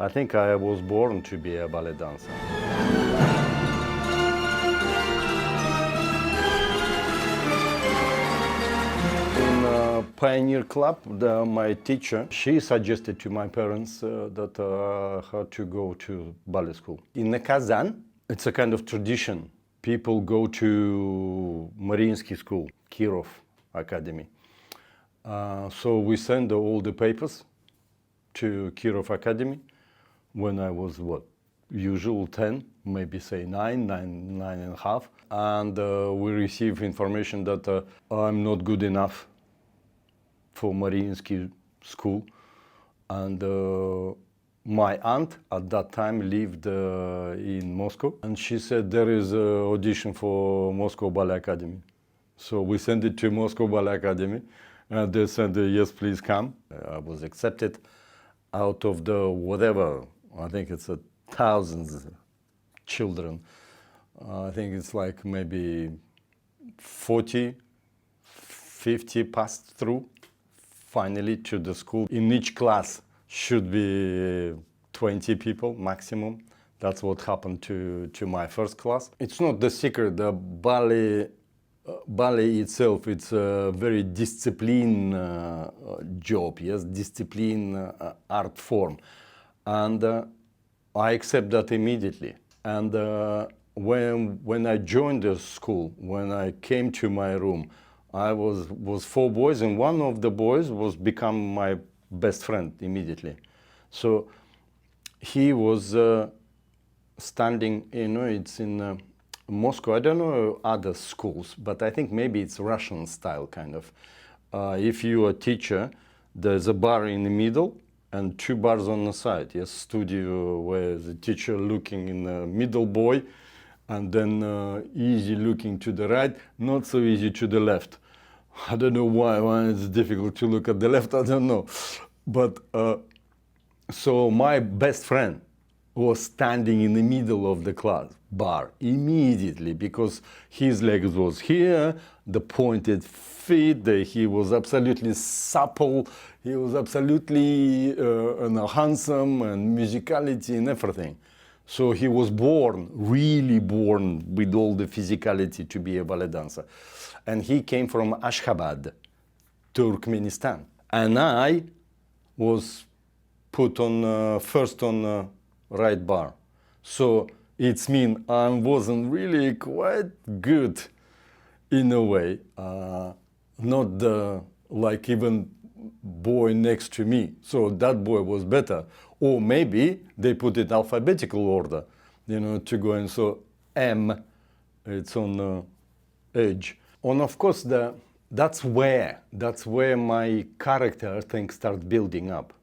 I think I was born to be a ballet dancer. In Pioneer Club, my teacher, she suggested to my parents that I had to go to ballet school. In Kazan, it's a kind of tradition. People go to Mariinsky school, Kirov Academy. So we send all the papers to Kirov Academy when I was, usual 10, maybe say 9 and a half. And we receive information that I'm not good enough for Mariinsky school. And my aunt at that time lived in Moscow. And she said there is an audition for Moscow Ballet Academy. So we sent it to Moscow Ballet Academy. And they said, yes, please come. I was accepted. Out of the whatever, I think it's thousands children. I think it's like maybe 40, 50 passed through finally to the school. In each class should be 20 people maximum. That's what happened to my first class. It's not the secret, the ballet itself, it's a very disciplined job, yes, disciplined art form. And I accept that immediately. And when I joined the school, when I came to my room, I was 4 boys, and one of the boys was become my best friend immediately. So he was standing, it's in Moscow. I don't know other schools, but I think maybe it's Russian style kind of. If you're a teacher, there's a bar in the middle and 2 bars on the side. Yes, studio where the teacher looking in the middle boy, and then easy looking to the right, not so easy to the left. I don't know why it's difficult to look at the left, I don't know. But so my best friend was standing in the middle of the class bar immediately, because his legs was here, the pointed feet, he was absolutely supple, he was absolutely handsome, and musicality and everything. So he was really born with all the physicality to be a ballet dancer. And he came from Ashgabat, Turkmenistan. And I was put on first on right bar. So it means I wasn't really quite good in a way, not the, like even boy next to me. So that boy was better. Or maybe they put it alphabetical order, to go in. So M, it's on the edge. And of course, that's where my character, I think, starts building up.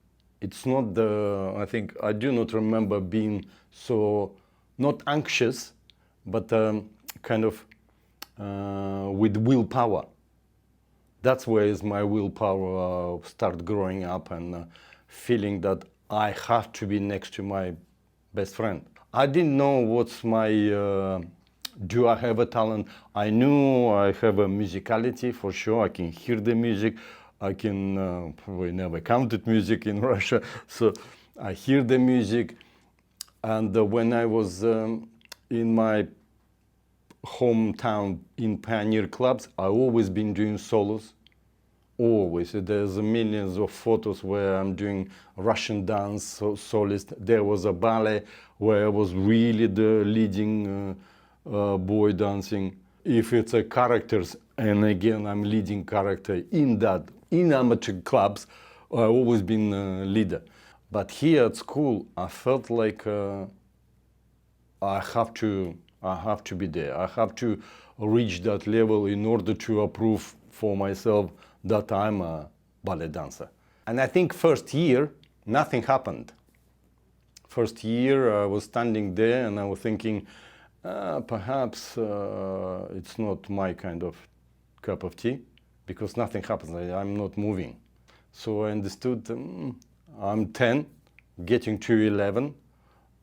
It's not I do not remember being so, not anxious, but kind of with willpower. That's where is my willpower start growing up, and feeling that I have to be next to my best friend. I didn't know what's my, do I have a talent? I knew I have a musicality for sure. I can hear the music. I can, we never counted music in Russia, so I hear the music. And when I was in my hometown in Pioneer clubs, I always been doing solos, always. There's millions of photos where I'm doing Russian dance, soloist. There was a ballet where I was really the leading boy dancing. If it's a characters, and again, I'm leading character in amateur clubs, I've always been a leader. But here at school, I felt like I have to be there. I have to reach that level in order to approve for myself that I'm a ballet dancer. And I think first year, nothing happened. First year, I was standing there and I was thinking, perhaps it's not my kind of cup of tea, because nothing happens, I'm not moving. So I understood I'm 10, getting to 11,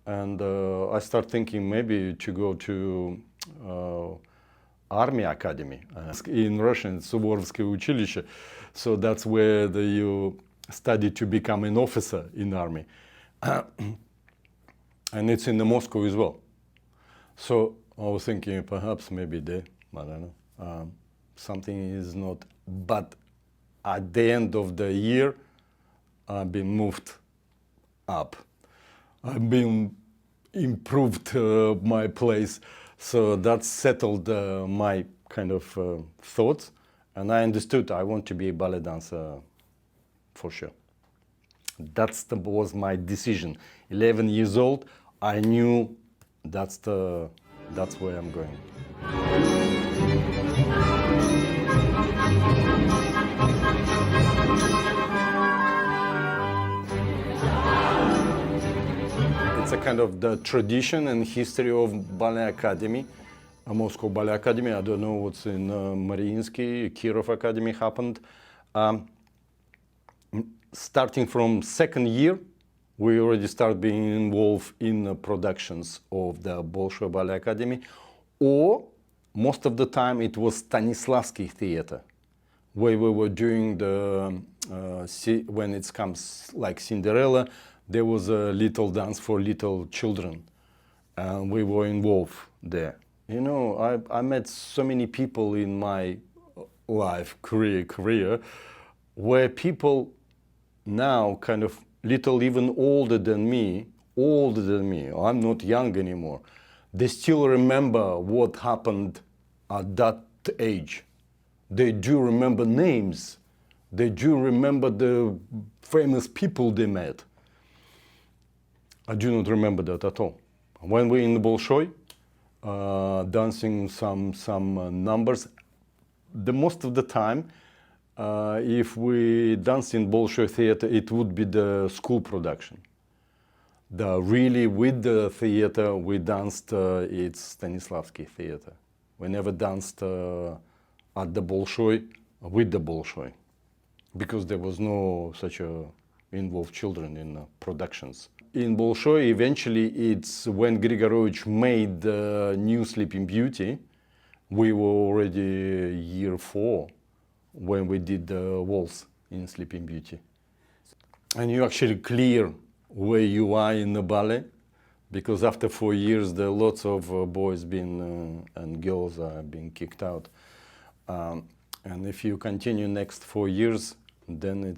and I start thinking maybe to go to Army Academy. In Russian, it's Suvorovskoye училище. So that's where you study to become an officer in army. and it's in the Moscow as well. So I was thinking perhaps maybe there, I don't know, something is not. But at the end of the year, I've been moved up. I've been improved my place. So that settled my kind of thoughts. And I understood I want to be a ballet dancer for sure. Was my decision. 11 years old, I knew that's where I'm going. It's a kind of the tradition and history of Ballet Academy, Moscow Ballet Academy. I don't know what's in Mariinsky, Kirov Academy happened. Starting from second year, we already start being involved in the productions of the Bolshoi Ballet Academy, or most of the time it was Stanislavski theater, where we were doing the, when it comes like Cinderella, there was a little dance for little children, and we were involved there. You know, I met so many people in my life, career, where people now kind of little even older than me, I'm not young anymore, they still remember what happened at that age. They do remember names. They do remember the famous people they met. I do not remember that at all. When we're in the Bolshoi, dancing some numbers, the most of the time, if we dance in Bolshoi theater, it would be the school production. Really with the theater, we danced, it's Stanislavski theater. We never danced at the Bolshoi with the Bolshoi, because there was no such involved children in productions. In Bolshoi, eventually, it's when Grigorovich made the new Sleeping Beauty, we were already year 4 when we did the waltz in Sleeping Beauty. And you actually clear where you are in the ballet, because after 4 years, there are lots of boys and girls are being kicked out. And if you continue next 4 years, then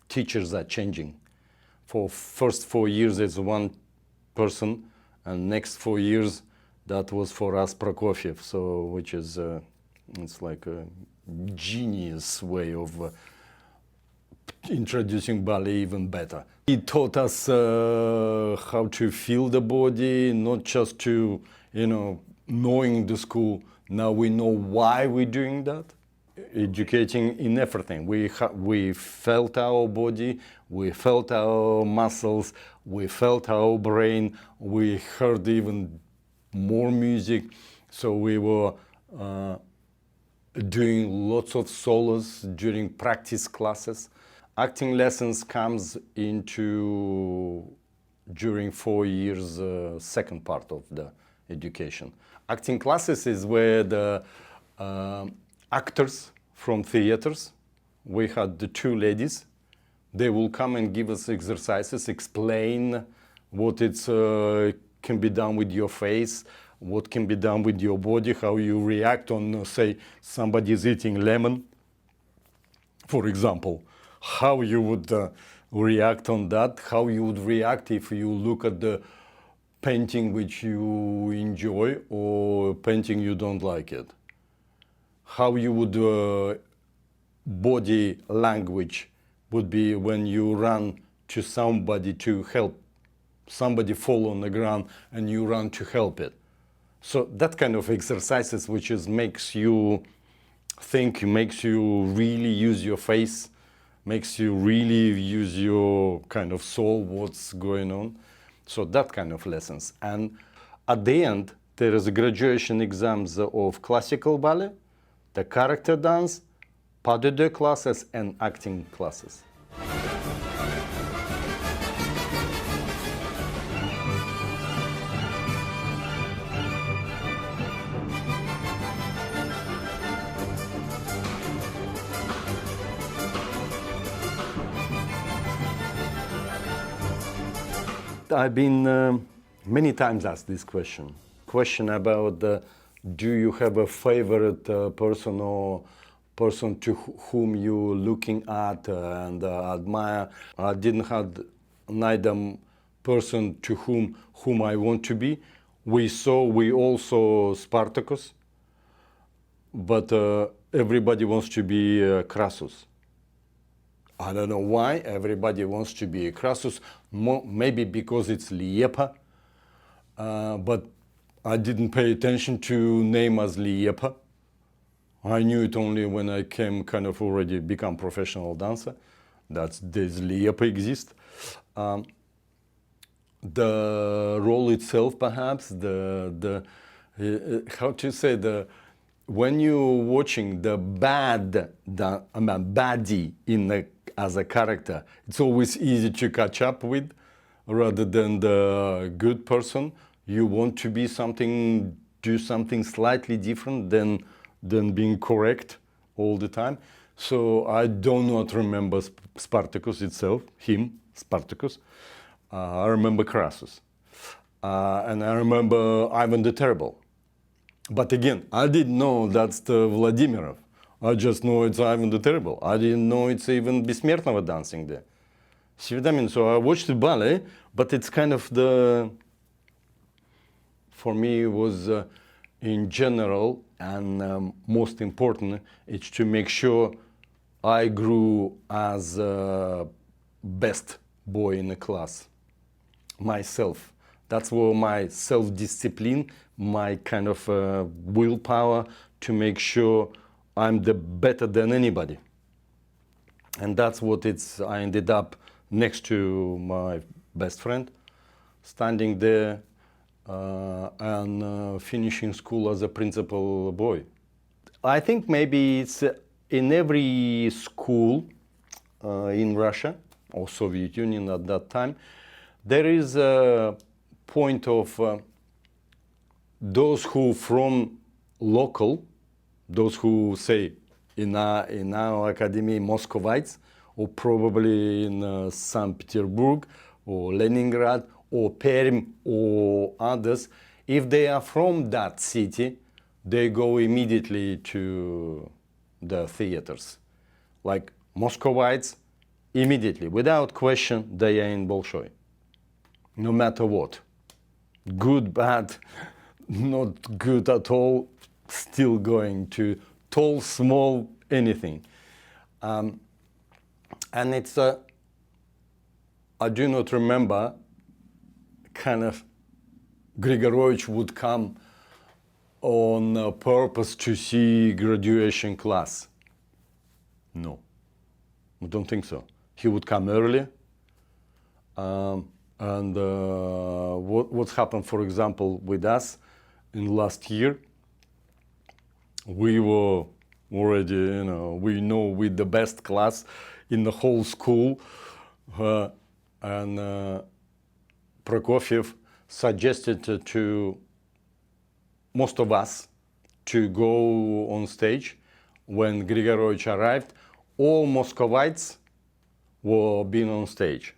teachers are changing. For first 4 years, it's one person, and next 4 years, that was for us Prokofiev, so which is it's like a genius way of introducing ballet even better. He taught us how to feel the body, not just to, knowing the school. Now we know why we're doing that. Educating in everything. We felt our body, we felt our muscles, we felt our brain, we heard even more music. So we were doing lots of solos during practice classes. Acting lessons comes into during 4 years second part of the education. Acting classes is where the actors from theaters, we had the 2 ladies, they will come and give us exercises, explain what can be done with your face, what can be done with your body, how you react on, say, somebody's eating lemon, for example. How you would react on that, how you would react if you look at the painting which you enjoy or painting you don't like it. How you would, body language would be when you run to somebody to help. Somebody fall on the ground and you run to help it. So that kind of exercises which makes you think, makes you really use your face, makes you really use your kind of soul, what's going on. So that kind of lessons. And at the end, there is a graduation exams of classical ballet, the character dance, pas de deux classes, and acting classes. I've been many times asked this question. Question about do you have a favorite person or person to whom you looking at and admire? I didn't have neither person to whom I want to be. We all saw Spartacus, but everybody wants to be Crassus. I don't know why everybody wants to be Crassus. Maybe because it's Liepa, but I didn't pay attention to name as Liepa. I knew it only when I came kind of already become professional dancer. This Liepa exist. The role itself, perhaps how to say when you're watching the baddie as a character, it's always easy to catch up with, rather than the good person. You want to be do something slightly different than being correct all the time. So I do not remember Spartacus itself, Spartacus. I remember Crassus. And I remember Ivan the Terrible. But again, I didn't know that's the Vladimirov. I just know it's Ivan the Terrible. I didn't know it's even Бессмертного dancing there. See what I mean? So I watched the ballet, but it's kind of for me, it was in general, and most important, it's to make sure I grew as best boy in the class, myself. That's where my self-discipline, my kind of willpower to make sure I'm the better than anybody. And that's what I ended up next to my best friend, standing there and finishing school as a principal boy. I think maybe it's in every school in Russia or Soviet Union at that time, there is a point of those who from local, those who say in our academy Moscovites, or probably in St. Petersburg or Leningrad or Perm or others, if they are from that city, they go immediately to the theaters. Like Moscovites, immediately, without question, they are in Bolshoi. No matter what. Good, bad, not good at all, still going to tall, small, anything. And it's I do not remember kind of Grigorovich would come on purpose to see graduation class. No, I don't think so. He would come early. And what's happened, for example, with us in last year, we were already, we know with the best class in the whole school, and Prokofiev suggested to most of us to go on stage. When Grigorovich arrived, all Moscovites were being on stage.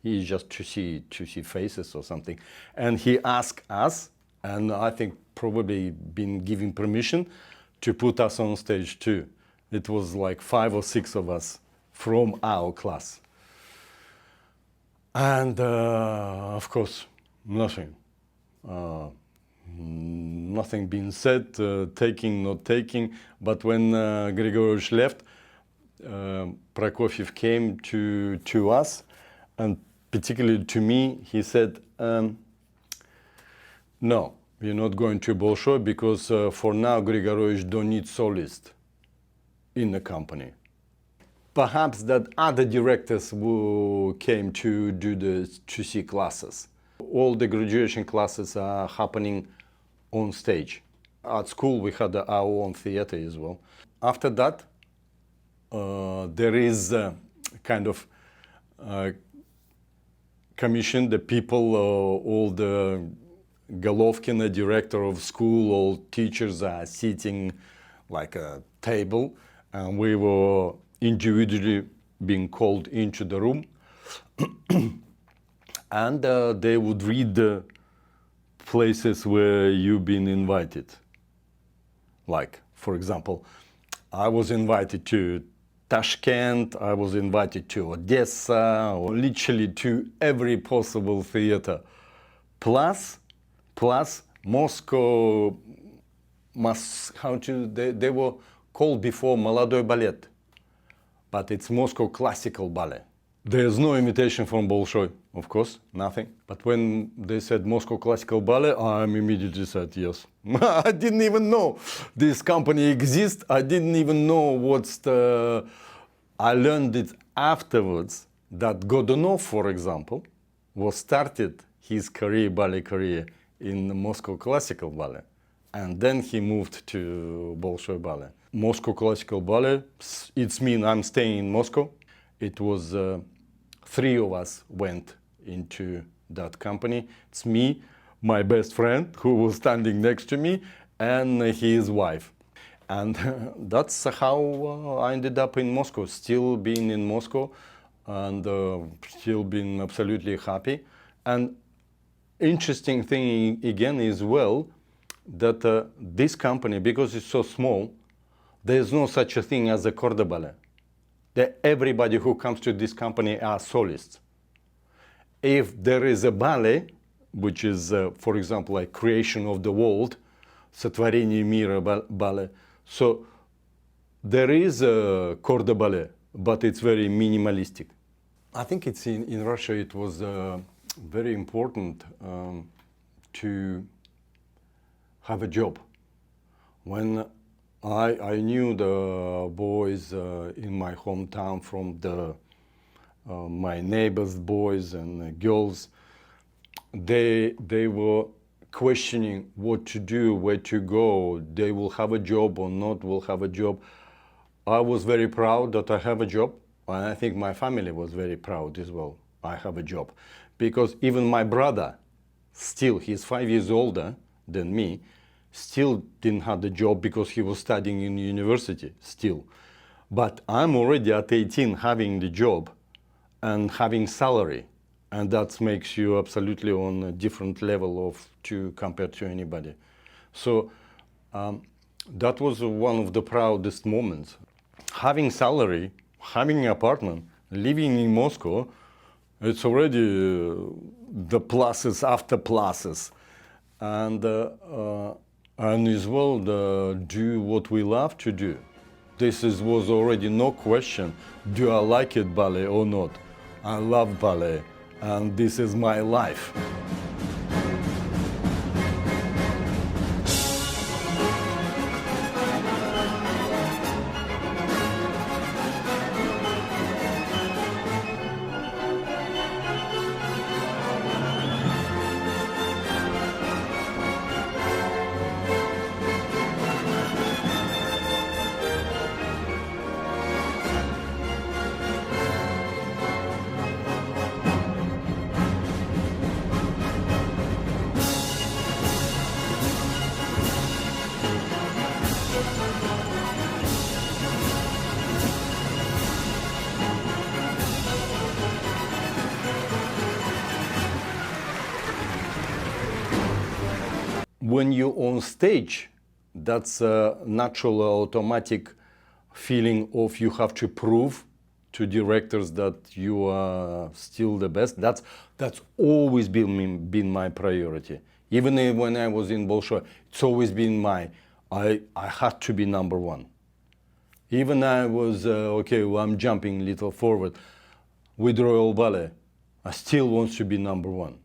He just to see faces or something, and he asked us, and I think probably been given permission to put us on stage too. It was like 5 or 6 of us from our class, and of course nothing being said, taking, not taking. But when Grigorovich left, Prokofiev came to us, and particularly to me, he said, no, we're not going to Bolshoi because for now Grigorovich don't need solist in the company. Perhaps that other directors who came to see classes. All the graduation classes are happening on stage. At school we had our own theater as well. After that, there is kind of commission, the people, all the Golovkin, the director of school, all teachers are sitting like a table, and we were individually being called into the room. And they would read the places where you've been invited. Like, for example, I was invited to Tashkent, I was invited to Odessa, or literally to every possible theater. Plus Moscow, they were called before Молодой Ballet, but it's Moscow Classical Ballet. There's no invitation from Bolshoi, of course, nothing. But when they said Moscow Classical Ballet, I immediately said yes. I didn't even know this company exists. I didn't even know what's the... I learned it afterwards that Godunov, for example, was started his ballet career in the Moscow Classical Ballet. And then he moved to Bolshoi Ballet. Moscow Classical Ballet, it means I'm staying in Moscow. It was 3 of us went into that company. It's me, my best friend, who was standing next to me, and his wife. And that's how I ended up in Moscow, still being in Moscow, and still being absolutely happy. And interesting thing again is, well, that this company, because it's so small, there's no such a thing as a corps de ballet. That everybody who comes to this company are solists. If there is a ballet, which is, for example, like Creation of the World, Сотворение мира ballet, so there is a corps de ballet, but it's very minimalistic. I think it's in Russia it was very important to have a job. When I knew the boys in my hometown from my neighbors' boys and girls. They were questioning what to do, where to go. They will have a job or not will have a job. I was very proud that I have a job, and I think my family was very proud as well. I have a job, because even my brother, still he's 5 years older than me, still didn't have the job because he was studying in university still. But I'm already at 18 having the job and having salary, and that makes you absolutely on a different level compared to anybody. So that was one of the proudest moments. Having salary, having an apartment, living in Moscow, it's already the pluses after pluses. And as well, do what we love to do. This was already no question, do I like it ballet or not? I love ballet, and this is my life. When you're on stage, that's a natural, automatic feeling of you have to prove to directors that you are still the best. That's always been my priority. Even when I was in Bolshoi, it's always been I had to be number one. Even I was, I'm jumping a little forward. With Royal Ballet, I still want to be number one.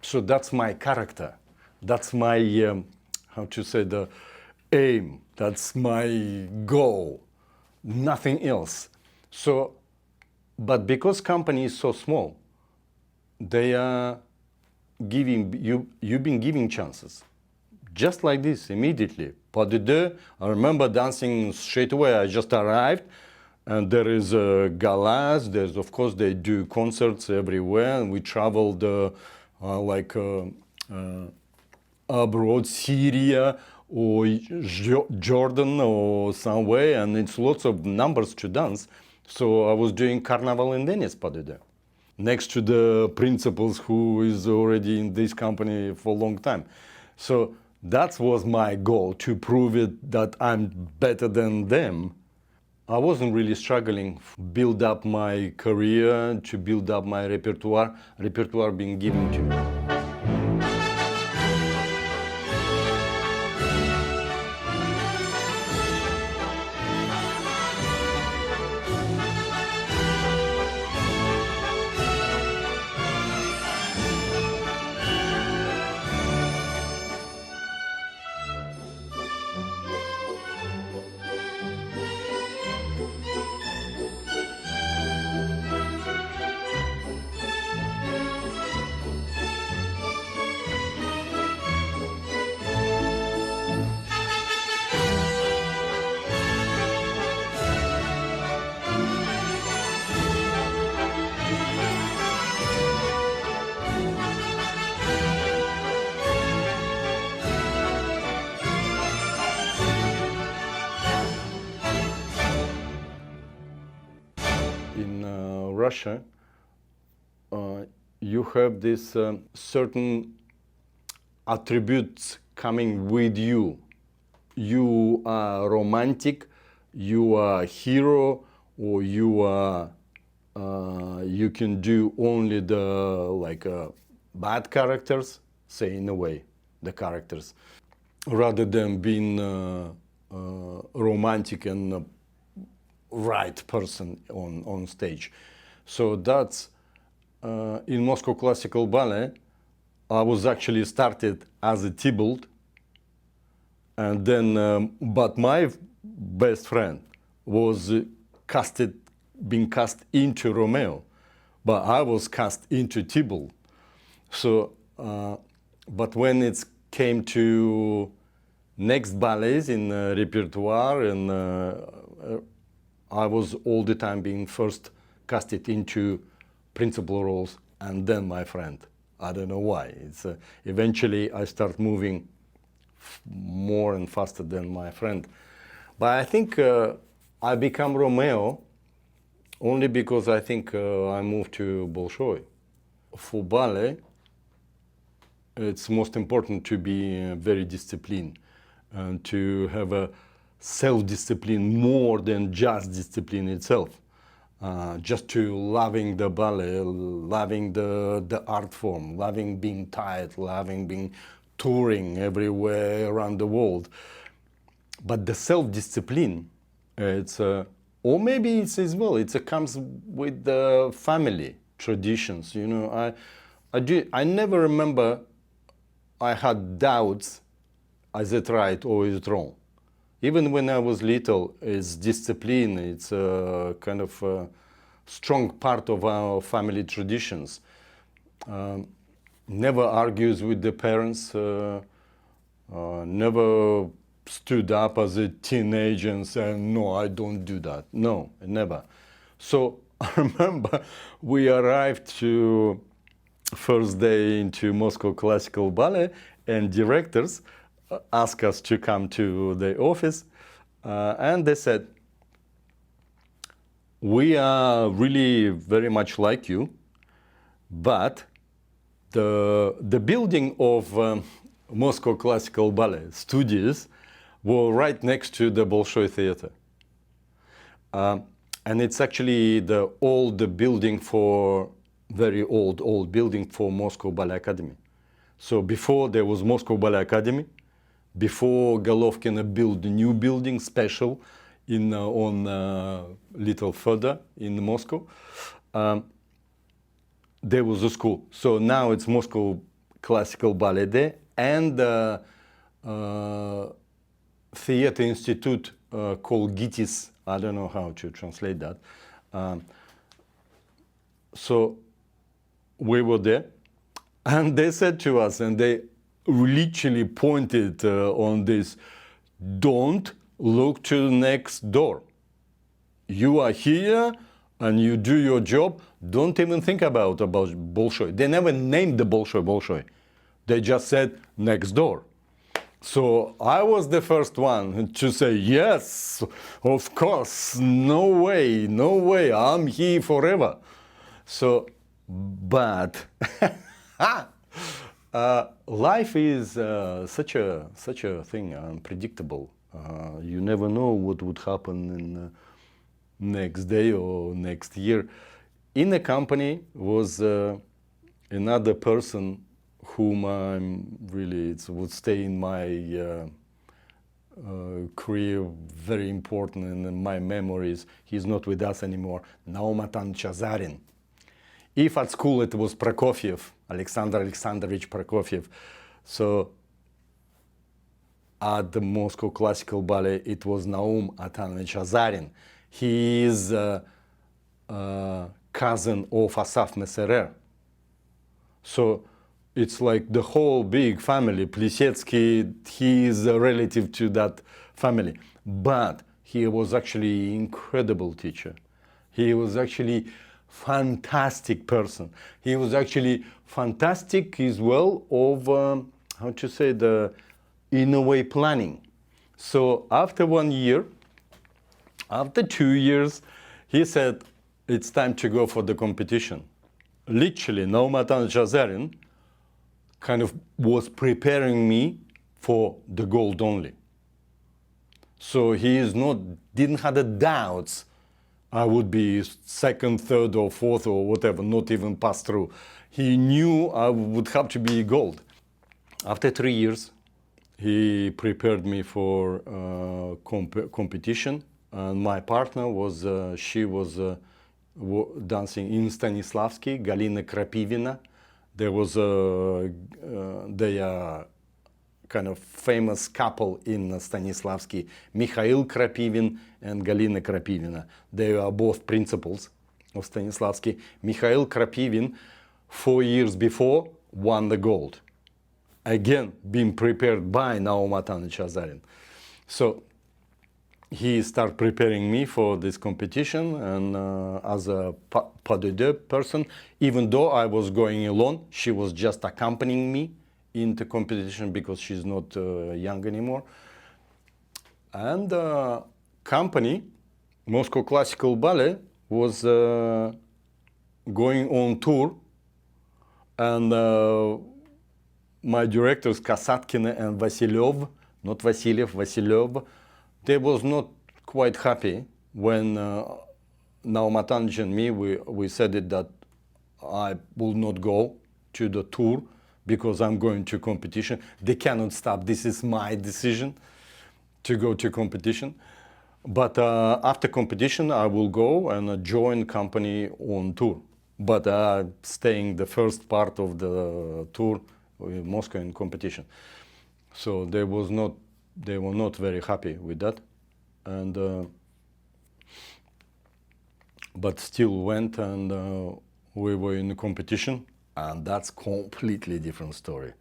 So that's my character. That's my, the aim. That's my goal. Nothing else. So, but because company is so small, they are giving, you've been giving chances. Just like this, immediately. Pas de deux, I remember dancing straight away. I just arrived, and there is galas. There's, of course, they do concerts everywhere, and we traveled abroad, Syria or Jordan or somewhere, and it's lots of numbers to dance. So I was doing Carnival in Venice, pas de deux. next to the principals who is already in this company for a long time. So that was my goal, to prove it that I'm better than them. I wasn't really struggling to build up my career, to build up my repertoire being given to me. In Russia, you have this certain attributes coming with you. You are romantic, you are a hero, or you are you can do only the bad characters, say in a way, the characters, rather than being romantic and right person on stage. So that's in Moscow Classical Ballet. I was actually started as a Tybalt, and then but my best friend was being cast into Romeo, but I was cast into Tybalt. So but when it came to next ballets in repertoire, and I was all the time being first casted into principal roles, and then my friend. I don't know why. It's eventually I start moving more and faster than my friend. But I think I become Romeo only because I think I moved to Bolshoi. For ballet, it's most important to be very disciplined and to have a self-discipline more than just discipline itself. Just to loving the ballet, loving the art form, loving being tired, loving being touring everywhere around the world. But the self-discipline, it's or maybe it's as well, it comes with the family traditions. You know, I never remember I had doubts, is it right or is it wrong? Even when I was little, it's discipline. It's a kind of a strong part of our family traditions. Never argues with the parents. Never stood up as a teenager and said, "No, I don't do that." No, never. So I remember we arrived to first day into Moscow Classical Ballet, and directors asked us to come to the office, and they said, "We are really very much like you, but the building of Moscow Classical Ballet studios were right next to the Bolshoi Theater. And it's actually the old building for, very old building for Moscow Ballet Academy. So before there was Moscow Ballet Academy, before Golovkin built a new building special on little further in Moscow, there was a school. So now it's Moscow Classical Ballet there, and theater institute called GITIS. I don't know how to translate that. So we were there, and they said to us, and they literally pointed on this, "Don't look to the next door. You are here and you do your job. Don't even think about Bolshoi." They never named the Bolshoi. They just said next door. So I was the first one to say, "Yes, of course, no way, I'm here forever." So But life is such a thing, unpredictable. You never know what would happen in next day or next year. In the company was another person whom I'm really, it would stay in my career, very important in my memories. He's not with us anymore. Naum Azarin. If at school it was Prokofiev, Alexander Alexandrovich Prokofiev, so at the Moscow Classical Ballet it was Naum Atanovich Azarin. He is cousin of Asaf Messerer. So it's like the whole big family. Plisetsky, he is a relative to that family. But he was actually incredible teacher. He was actually fantastic person. He was actually fantastic as well of, how to say, the in a way planning. So after 1 year, after 2 years, he said, it's time to go for the competition. Literally, Naum Atanovich Azarin kind of was preparing me for the gold only. So he is not, didn't have the doubts I would be second, third, or fourth, or whatever, not even pass through. He knew I would have to be gold. After 3 years, he prepared me for competition. And my partner was, she was dancing in Stanislavski, Galina Krapivina. There was they are kind of famous couple in Stanislavski, Mikhail Krapivin and Galina Krapivina. They are both principals of Stanislavski. Mikhail Krapivin, 4 years before, won the gold. Again, being prepared by Naum Atanovich Azarin. So he started preparing me for this competition, and as a pas de deux person, even though I was going alone, she was just accompanying me into competition because she's not young anymore. And company, Moscow Classical Ballet, was going on tour, and my directors Kasatkina and Vasilyev, not Vasilyev, Vasilyev, they was not quite happy when Naum Atanovich and me, we said it that I will not go to the tour because I'm going to competition. They cannot stop. This is my decision to go to competition. But after competition, I will go and join company on tour. But staying the first part of the tour in Moscow in competition. So they were not very happy with that. And but still went, and we were in the competition. And that's completely different story.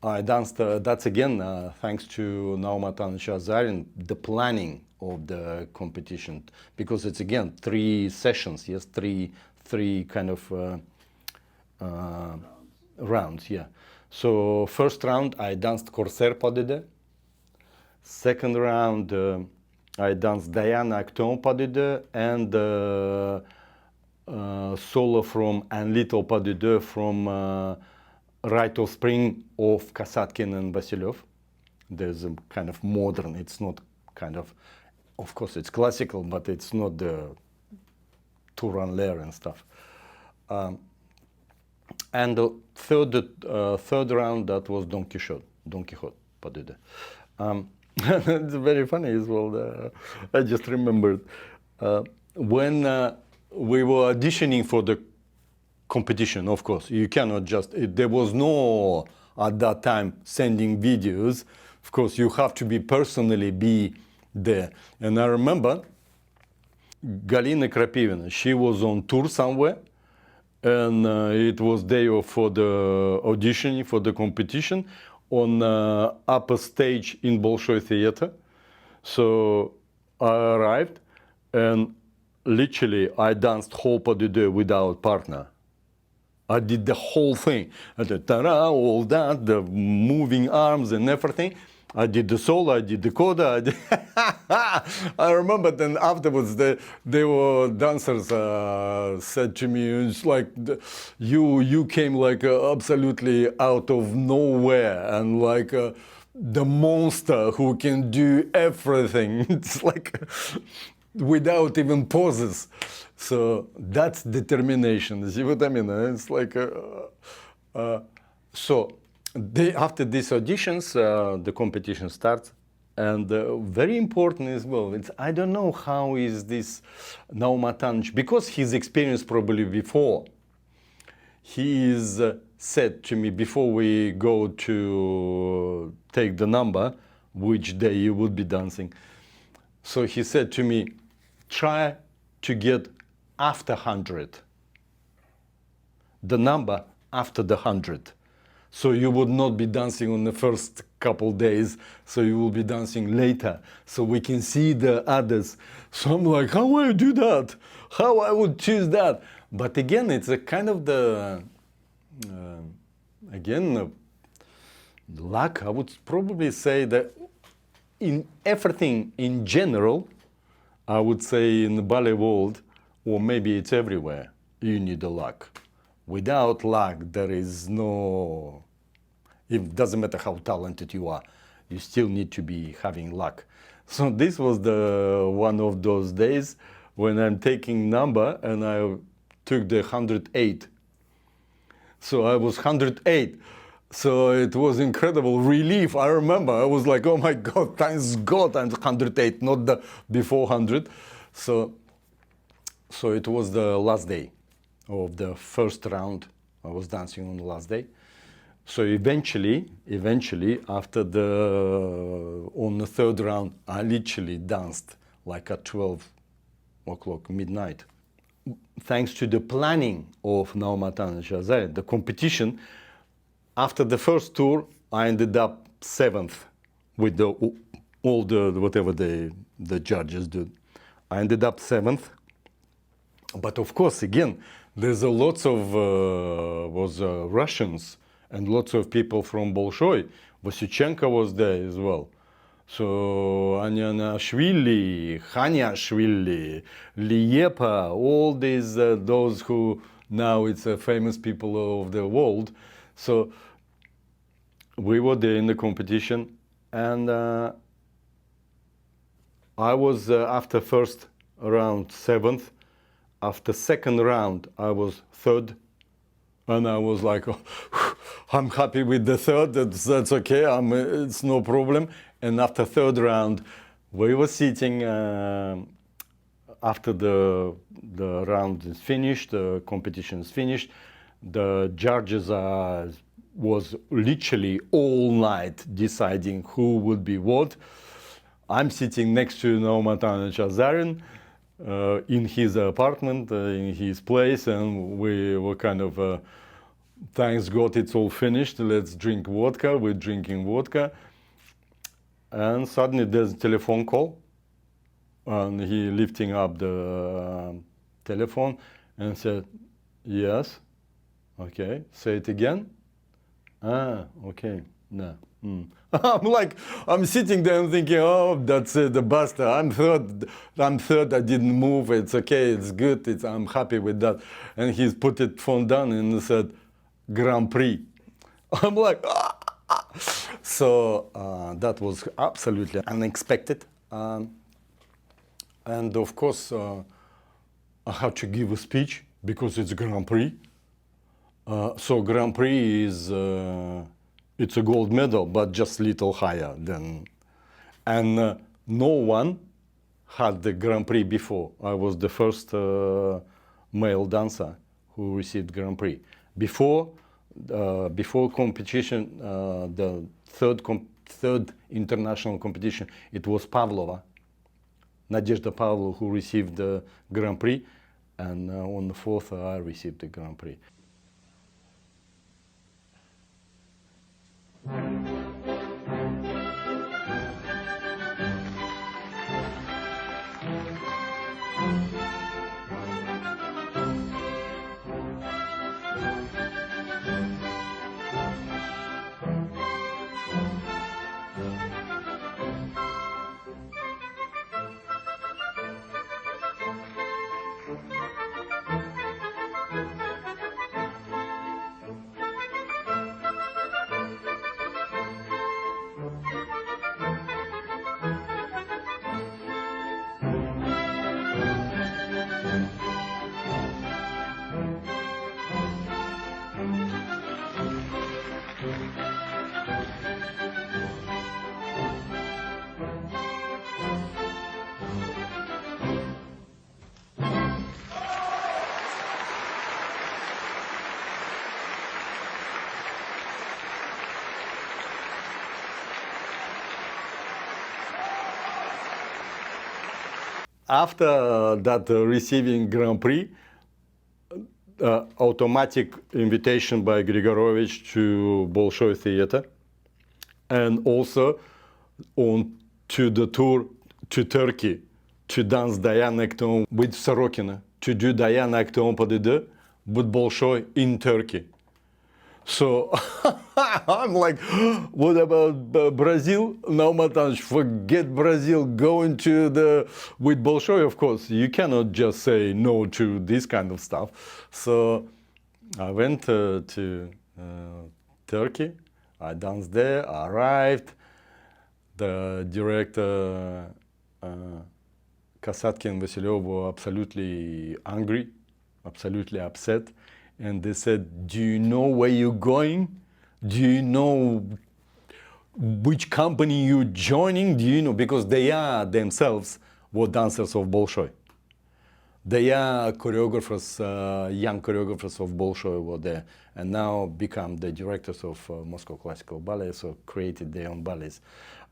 I danced, that's again, thanks to Naum Atanovich Azarin, the planning of the competition. Because it's again, 3 sessions, yes, three kind of rounds, yeah. So first round, I danced Corsair pas de deux. Second round, I danced Diana Acton pas de deux, and solo from and little pas de deux from Rite of Spring of Kasatkin and Vasilyev. There's a kind of modern, it's not kind of course it's classical, but it's not the tour en l'air and stuff. And the third round, that was Don Quixote, pas de deux. It's very funny as well. I just remembered when we were auditioning for the competition. Of course, you cannot just. There was no at that time sending videos. Of course, you have to personally be there. And I remember Galina Krapivina. She was on tour somewhere, and it was day for the auditioning for the competition on upper stage in Bolshoi theater. So I arrived, and literally I danced whole pas de deux without partner. I did the whole thing. I did all that, the moving arms and everything. I did the solo, I did the coda. I remember then afterwards, they were dancers said to me, it's like, you came like absolutely out of nowhere and like the monster who can do everything. It's like without even pauses. So that's determination. See what I mean? It's like, so after these auditions, the competition starts. And very important as well, I don't know how is this Nauma Tanj, because he's experienced probably before. He is said to me before we go to take the number, which day you would be dancing. So he said to me, try to get after 100, the number after the 100. So you would not be dancing on the first couple days, so you will be dancing later, so we can see the others. So I'm like, how will I do that? How I would choose that? But again, it's a kind of the, luck. I would probably say that in everything in general, I would say in the ballet world, or maybe it's everywhere, you need the luck. Without luck, there is no, it doesn't matter how talented you are, you still need to be having luck. So this was the one of those days when I'm taking number and I took the 108. So I was 108. So it was incredible relief. I remember I was like, oh my God, thanks God I'm 108, not the before 100. So it was the last day of the first round. I was dancing on the last day. So eventually, after on the third round, I literally danced like at 12 o'clock midnight. Thanks to the planning of Naumatan and Shazay, the competition, after the first tour, I ended up 7th with all the whatever the judges did. I ended up 7th. But of course, again, there's a lots of Russians and lots of people from Bolshoi. Vasyuchenko was there as well. So Anyanashvili, Khanyashvili, Liepa, all these those who now it's famous people of the world. So we were there in the competition, and I was after first round 7th. After second round, I was 3rd, and I was like, oh, I'm happy with the 3rd. That's okay. It's no problem. And after 3rd round, we were sitting. After the round is finished, the competition is finished. The judges was literally all night deciding who would be what. I'm sitting next to Naumatan Chazarin. In his apartment, in his place, and we were kind of, thanks God it's all finished, let's drink vodka, we're drinking vodka. And suddenly there's a telephone call, and he lifting up the telephone and said, yes, okay, say it again. Okay, no. I'm sitting there and thinking, oh, that's the bastard. I'm third, I didn't move, it's okay, it's good, I'm happy with that. And he's put it phone down and said, Grand Prix. I'm like, ah. So that was absolutely unexpected. And of course, I had to give a speech because it's Grand Prix. So Grand Prix is, it's a gold medal, but just a little higher than, and no one had the Grand Prix before. I was the first male dancer who received Grand Prix. Before competition, the third international competition, it was Pavlova, Nadezhda Pavlova, who received the Grand Prix, and on the 4th I received the Grand Prix. after that receiving Grand Prix, automatic invitation by Grigorovich to Bolshoi Theater, and also on to the tour to Turkey to dance Diana Acton with Sorokina, to do Diana Acton pas de deux with Bolshoi in Turkey. So I'm like, what about Brazil? No, Matanj, forget Brazil. Going to the with Bolshoi, of course. You cannot just say no to this kind of stuff. So I went to Turkey. I danced there. I arrived. The director Kasatkin and Vasilyev were absolutely angry, absolutely upset. And they said, do you know where you're going? Do you know which company you're joining? Do you know? Because they are themselves were dancers of Bolshoi. They are choreographers, young choreographers of Bolshoi were there, and now become the directors of Moscow Classical Ballet, so created their own ballets.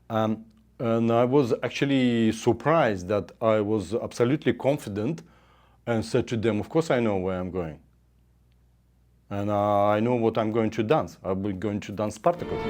And I was actually surprised that I was absolutely confident and said to them, of course I know where I'm going. And I know what I'm going to dance. I'm going to dance Spartacus.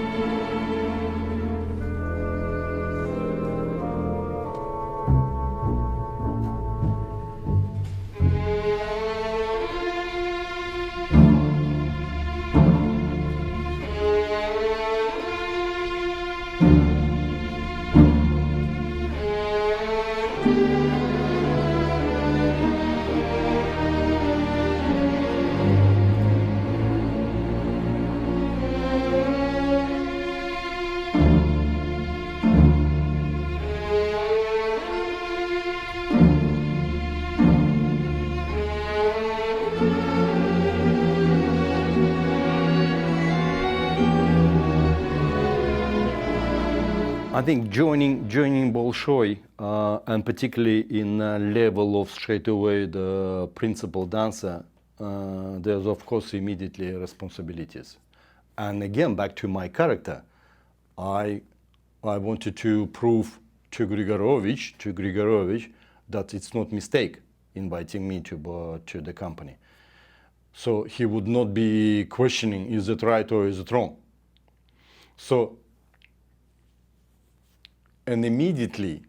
I think joining Bolshoi, and particularly in level of straight away the principal dancer, there's of course immediately responsibilities. And again, back to my character, I wanted to prove to Grigorovich that it's not mistake inviting me to the company. So he would not be questioning, is it right or is it wrong? So, and immediately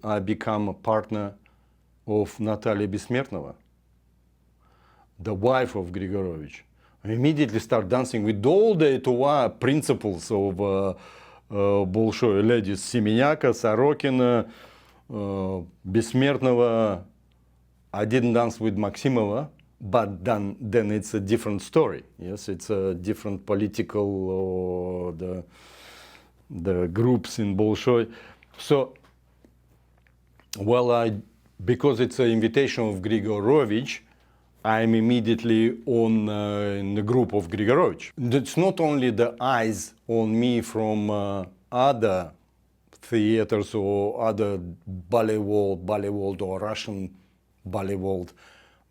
I become a partner of Natalia Besmertnova, the wife of Grigorovich. I immediately start dancing with all the Etoile principals of Bolshoi ladies, Semenyaka, Sorokina, Besmertnova. I didn't dance with Maximova, but then it's a different story. Yes, it's a different political or the groups in Bolshoi. So, well, because it's an invitation of Grigorovich, I'm immediately on in the group of Grigorovich. It's not only the eyes on me from other theaters or other ballet world or Russian ballet world.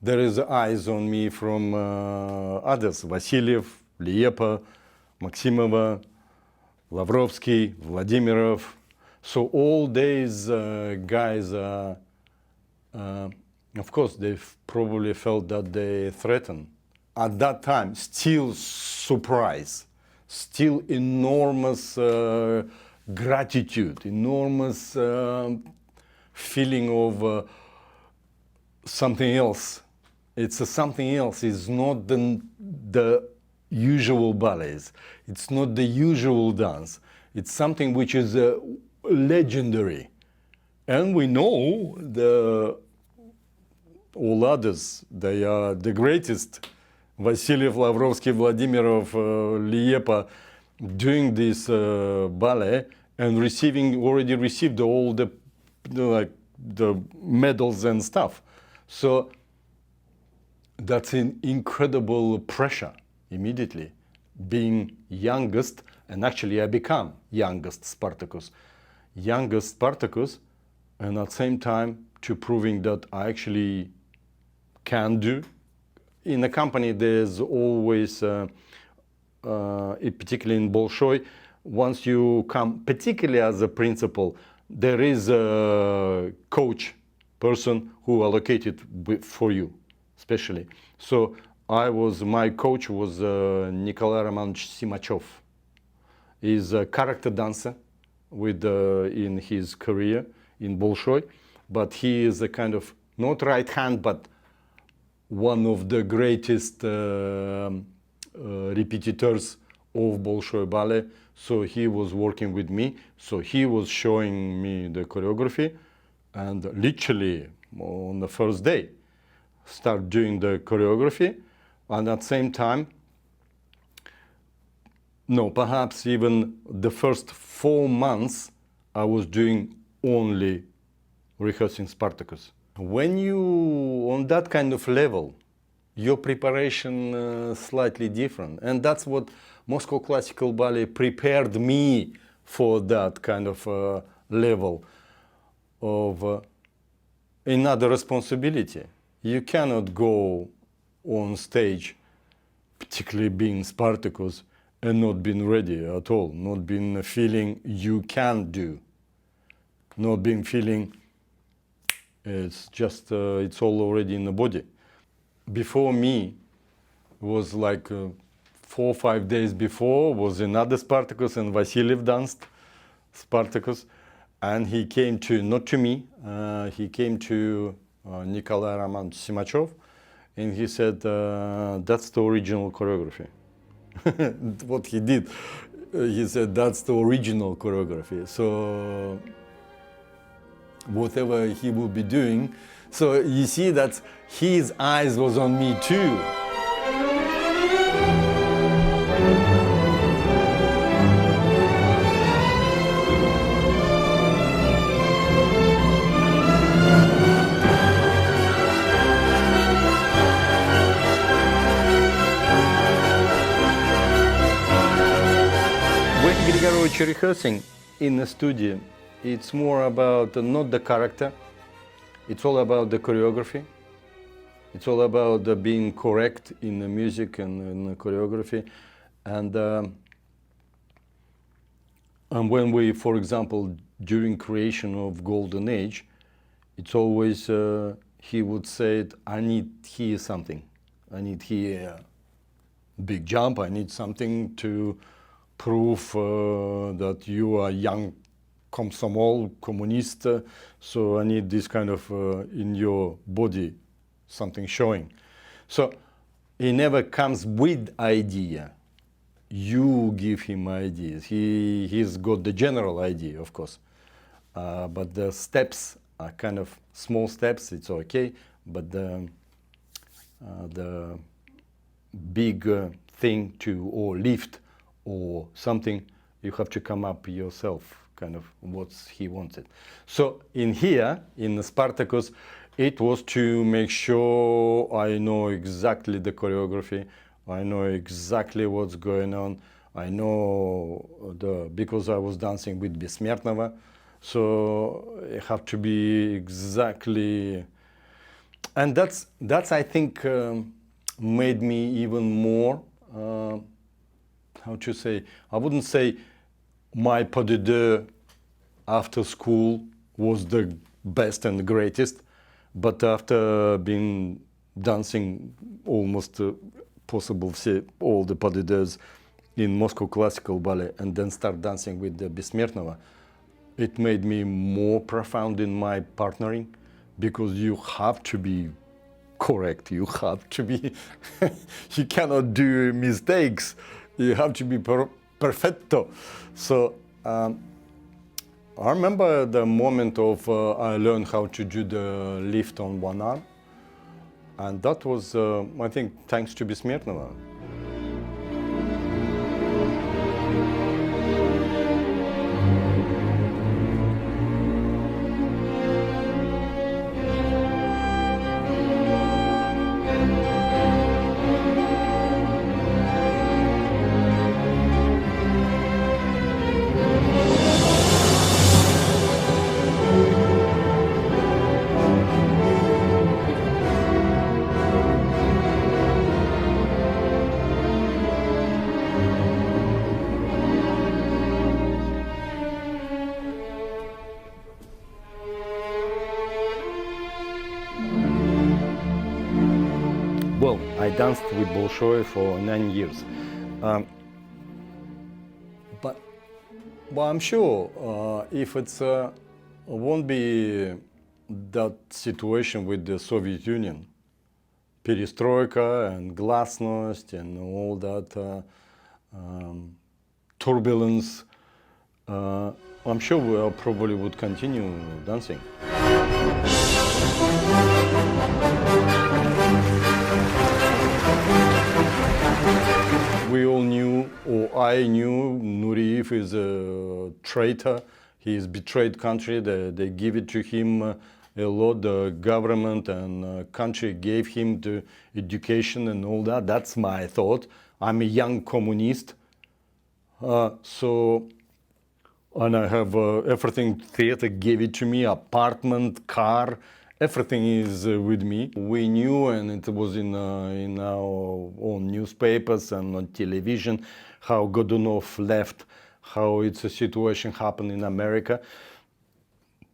There is eyes on me from others, Vasilyev, Liepa, Maximova, Lavrovsky, Vladimirov. So all these guys, of course, they probably felt that they threatened. At that time, still surprise, still enormous gratitude, enormous feeling of something else. It's something else. It's not the usual ballets. It's not the usual dance. It's something which is legendary. And we know all others, they are the greatest. Vasilyev, Lavrovsky, Vladimirov, Liepa, doing this ballet and already received all the medals and stuff. So that's an incredible pressure immediately. Being youngest, and actually I become youngest Spartacus, and at the same time to proving that I actually can do. In a company, there's always, particularly in Bolshoi, once you come, particularly as a principal, there is a coach person who allocated for you, especially. So my coach was Nikolai Romanovich Simachov. He's a character dancer in his career in Bolshoi, but he is a kind of not right hand, but one of the greatest repetitors of Bolshoi Ballet. So he was working with me. So he was showing me the choreography, and literally on the first day, start doing the choreography, and at the same time, no, perhaps even the first 4 months, I was doing only rehearsing Spartacus. When you on that kind of level, your preparation slightly different, and that's what Moscow Classical Ballet prepared me for, that kind of level of another responsibility. You cannot go on stage, particularly being Spartacus, and not being ready at all, not being feeling you can do, not being feeling it's just, it's all already in the body. Before me, was like 4 or 5 days before, was another Spartacus, and Vasiliev danced Spartacus. And he came to, not to me, he came to Nikolai Romanovich Simachov, and he said, that's the original choreography. What he did, he said, that's the original choreography. So whatever he will be doing, so you see that his eyes was on me too. When Grigorovich rehearsing in the studio, it's more about not the character, it's all about the choreography. It's all about being correct in the music and in the choreography. And when we, for example, during creation of Golden Age, it's always, he would say, I need here something. I need here big jump, I need something to prove that you are young komsomol, communist, so I need this kind of in your body, something showing. So he never comes with idea. You give him ideas. He's got the general idea, of course, but the steps are kind of small steps. It's okay, but the big thing to or lift or something, you have to come up yourself, kind of what he wanted. So in here, in the Spartacus, it was to make sure I know exactly the choreography, I know exactly what's going on, I know because I was dancing with Besmertnova, so I have to be exactly, and that's I think made me even more, how to say, I wouldn't say my pas de deux after school was the best and the greatest, but after being dancing almost possible all the pas de deux in Moscow Classical Ballet and then start dancing with the Besmertnova, it made me more profound in my partnering, because you have to be correct, you have to be, you cannot do mistakes, you have to be perfetto. So I remember the moment of I learned how to do the lift on one arm, and that was, I think, thanks to Besmertnova. I danced with Bolshoi for 9 years. But I'm sure if it's won't be that situation with the Soviet Union, perestroika and glasnost and all that turbulence, I'm sure we probably would continue dancing. We all knew, or I knew, Nureyev is a traitor. He's betrayed country. They give it to him a lot. The government and country gave him the education and all that. That's my thought. I'm a young communist. And I have everything. Theater gave it to me, apartment, car, everything is with me. We knew, and it was in our own newspapers and on television, how Godunov left, how it's a situation happened in America.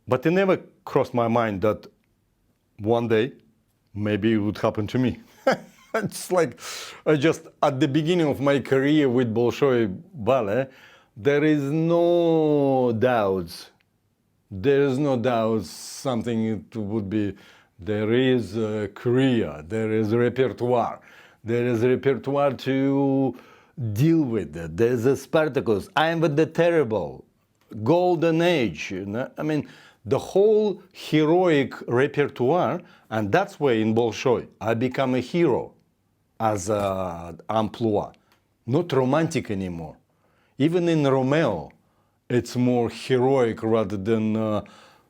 But it never crossed my mind that one day, maybe it would happen to me. It's like, I just, at the beginning of my career with Bolshoi Ballet, there is no doubts. There is no doubt something it would be. There is a career, there is a repertoire. There is a repertoire to deal with it. There's a Spartacus. I am with the terrible, golden age. You know? I mean, the whole heroic repertoire, and that's why in Bolshoi I become a hero as an amplua, not romantic anymore. Even in Romeo, it's more heroic rather than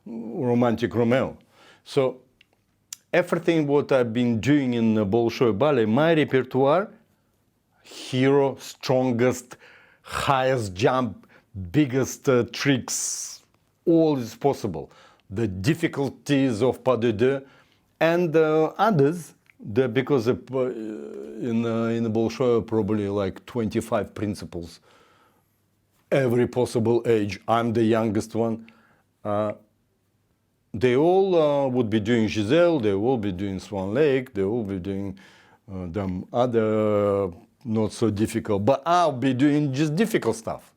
romantic Romeo. So everything what I've been doing in Bolshoi Ballet, my repertoire, hero, strongest, highest jump, biggest tricks, all is possible. The difficulties of pas de deux and others, because in Bolshoi probably like 25 principles. Every possible age. I'm the youngest one. They all would be doing Giselle, they will be doing Swan Lake, they will be doing them other not so difficult, but I'll be doing just difficult stuff.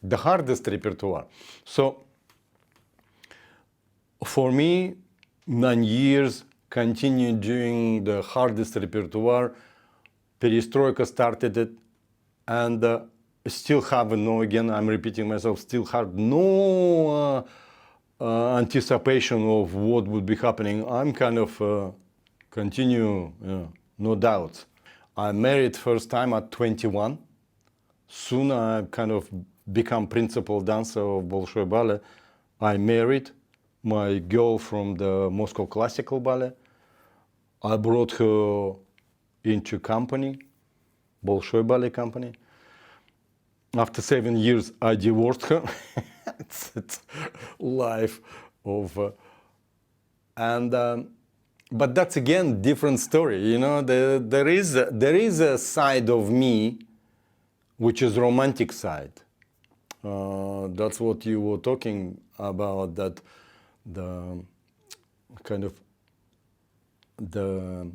The hardest repertoire. So for me, 9 years, continue doing the hardest repertoire. Perestroika started it, and still have no, again, I'm repeating myself, still have no anticipation of what would be happening. I'm kind of continue, no doubts. I married first time at 21. Soon I kind of become principal dancer of Bolshoi Ballet. I married my girl from the Moscow Classical Ballet. I brought her into company, Bolshoi Ballet company. After 7 years, I divorced her. it's life of, but that's again different story. You know, there is a side of me, which is romantic side. That's what you were talking about. That the kind of the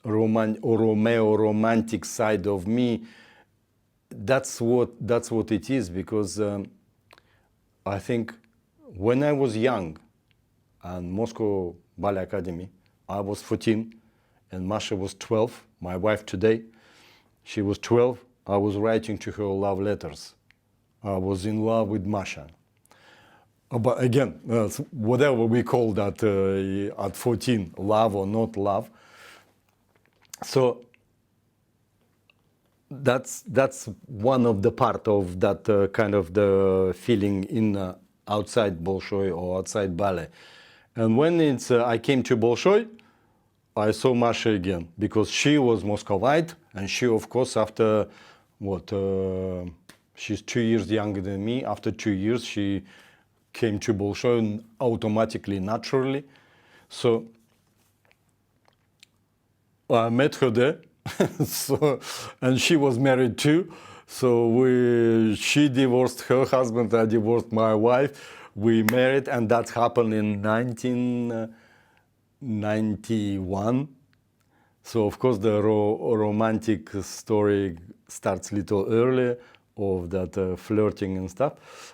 Romeo romantic side of me. That's what it is, because I think when I was young and Moscow Ballet Academy, I was 14 and Masha was 12, my wife today. She was 12. I was writing to her love letters. I was in love with Masha. But again, whatever we call that at 14, love or not love. So that's one of the part of that kind of the feeling in outside Bolshoi or outside ballet. And when I came to Bolshoi, I saw Masha again, because she was Muscovite, and she, of course, after she's 2 years younger than me. After 2 years, she came to Bolshoi automatically, naturally. So I met her there. And she was married too. So she divorced her husband, I divorced my wife. We married, and that happened in 1991. So of course the romantic story starts a little earlier of that flirting and stuff.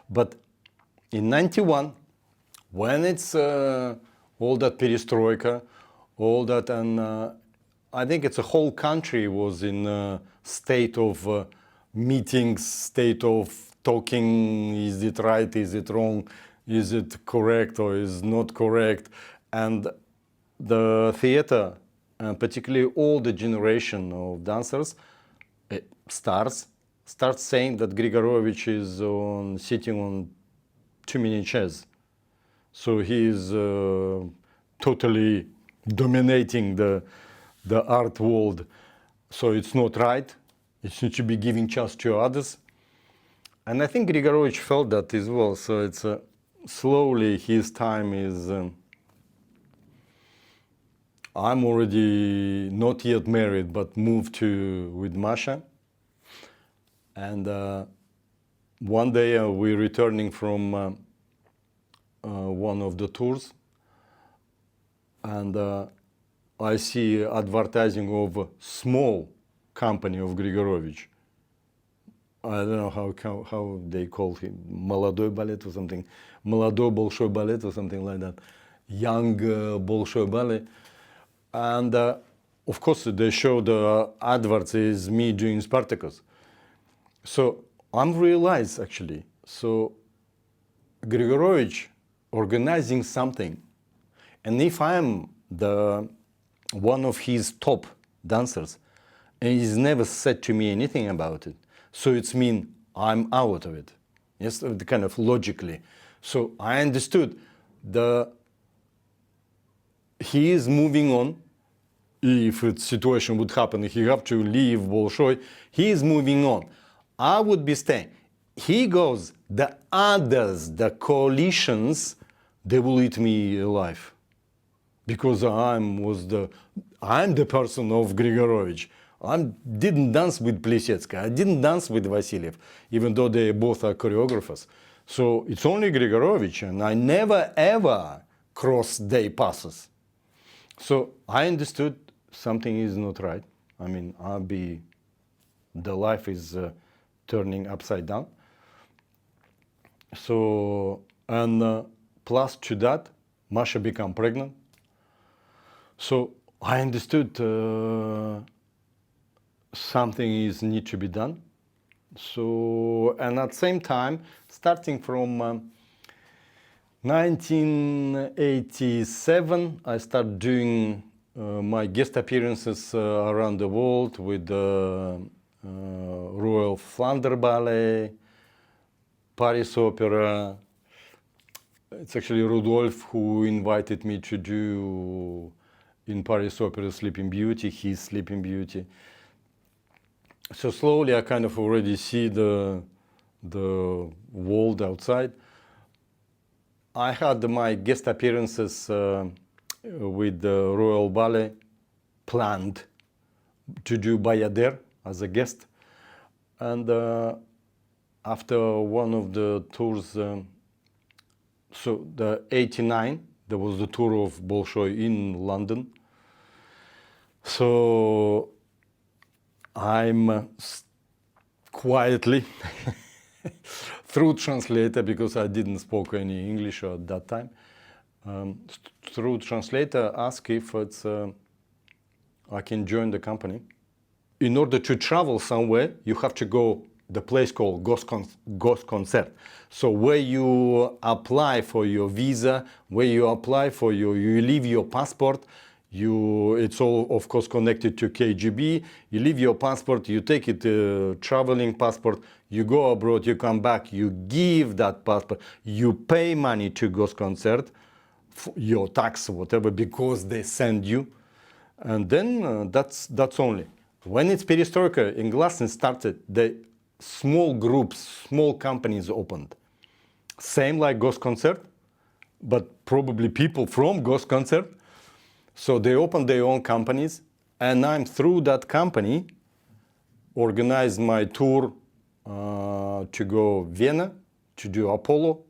But in 91, when it's all that perestroika, all that, and I think it's a whole country was in a state of meetings, state of talking, is it right, is it wrong, is it correct or is not correct, and the theater, and particularly all the generation of dancers, stars, start saying that Grigorovich is sitting on too many chairs. So he is totally dominating the art world. So it's not right. It should to be giving chance to others. And I think Grigorovich felt that as well. So it's slowly his time is. I'm already not yet married, but moved to with Masha. And one day we're returning from one of the tours, and I see advertising of a small company of Grigorovich. I don't know how they call him, Молодой Ballet or something, Молодой Bolshoi Ballet or something like that, young Bolshoi Ballet. And of course they show the adverts is me doing Spartacus. So I'm realized actually, so Grigorovich organizing something, and if I'm the one of his top dancers, and he's never said to me anything about it, so it's mean I'm out of it. Yes, kind of logically. So I understood he is moving on. If a situation would happen, he have to leave Bolshoi, he is moving on. I would be staying. He goes, the others, the coalitions, they will eat me alive. Because I'm the person of Grigorovich. I didn't dance with Plesetsky, I didn't dance with Vasilyev, even though they both are choreographers. So it's only Grigorovich, and I never ever cross their passes. So I understood something is not right. I mean, the life is turning upside down. So, and plus to that, Masha became pregnant. So I understood something is need to be done. So, and at the same time, starting from 1987, I started doing my guest appearances around the world with Royal Ballet, Paris Opera. It's actually Rudolph who invited me to do in Paris Opera Sleeping Beauty, his Sleeping Beauty. So slowly I kind of already see the world outside. I had my guest appearances with the Royal Ballet planned to do Bayadere as a guest. And after one of the tours, so the 89, there was the tour of Bolshoi in London. So I'm quietly, through translator, because I didn't speak any English at that time, through translator ask if it's, I can join the company. In order to travel somewhere, you have to go the place called Goskoncert. So where you apply for your visa, where you apply for you leave your passport, it's all of course connected to KGB. You leave your passport, you take it traveling passport, you go abroad, you come back, you give that passport, you pay money to Goskoncert, your tax, whatever, because they send you, and then that's only. When it's perestroika in Glasnost started, the small groups, small companies opened. Same like Goskoncert, but probably people from Goskoncert. So they opened their own companies, and I'm through that company organized my tour to go Vienna, to do Apollo,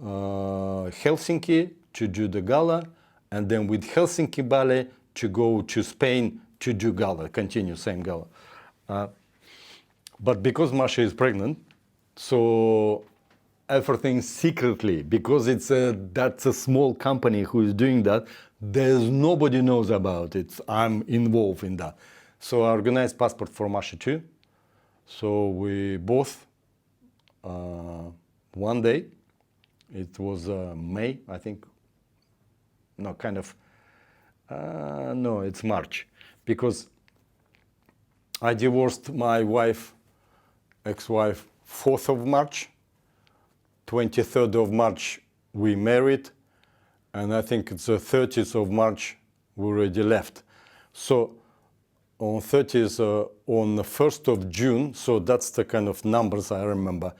Helsinki, to do the gala, and then with Helsinki Ballet to go to Spain to do gala, continue same gala. But because Masha is pregnant, so everything secretly, because that's a small company who is doing that, there's nobody knows about it. I'm involved in that. So I organized passport for Masha too. So we both, one day, it was May, I think, no, kind of, no, it's March, because I divorced my wife, ex-wife, 4th of March, 23rd of March we married, and I think it's the 30th of March we already left. So on 30th, on the 1st of June, so that's the kind of numbers I remember.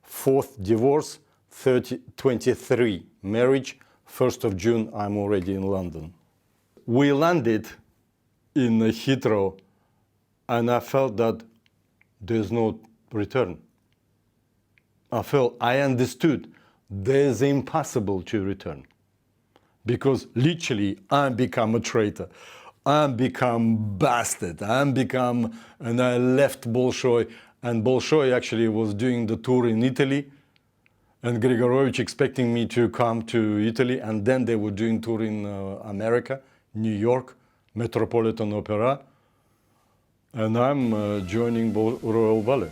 4th divorce, 23 marriage, 1st of June I'm already in London. We landed in Heathrow and I felt that there's no return. I understood there's impossible to return. Because literally I become a traitor. I become bastard. And I left Bolshoi. And Bolshoi actually was doing the tour in Italy. And Grigorovich expecting me to come to Italy. And then they were doing tour in America, New York, Metropolitan Opera. And I'm joining Royal Ballet.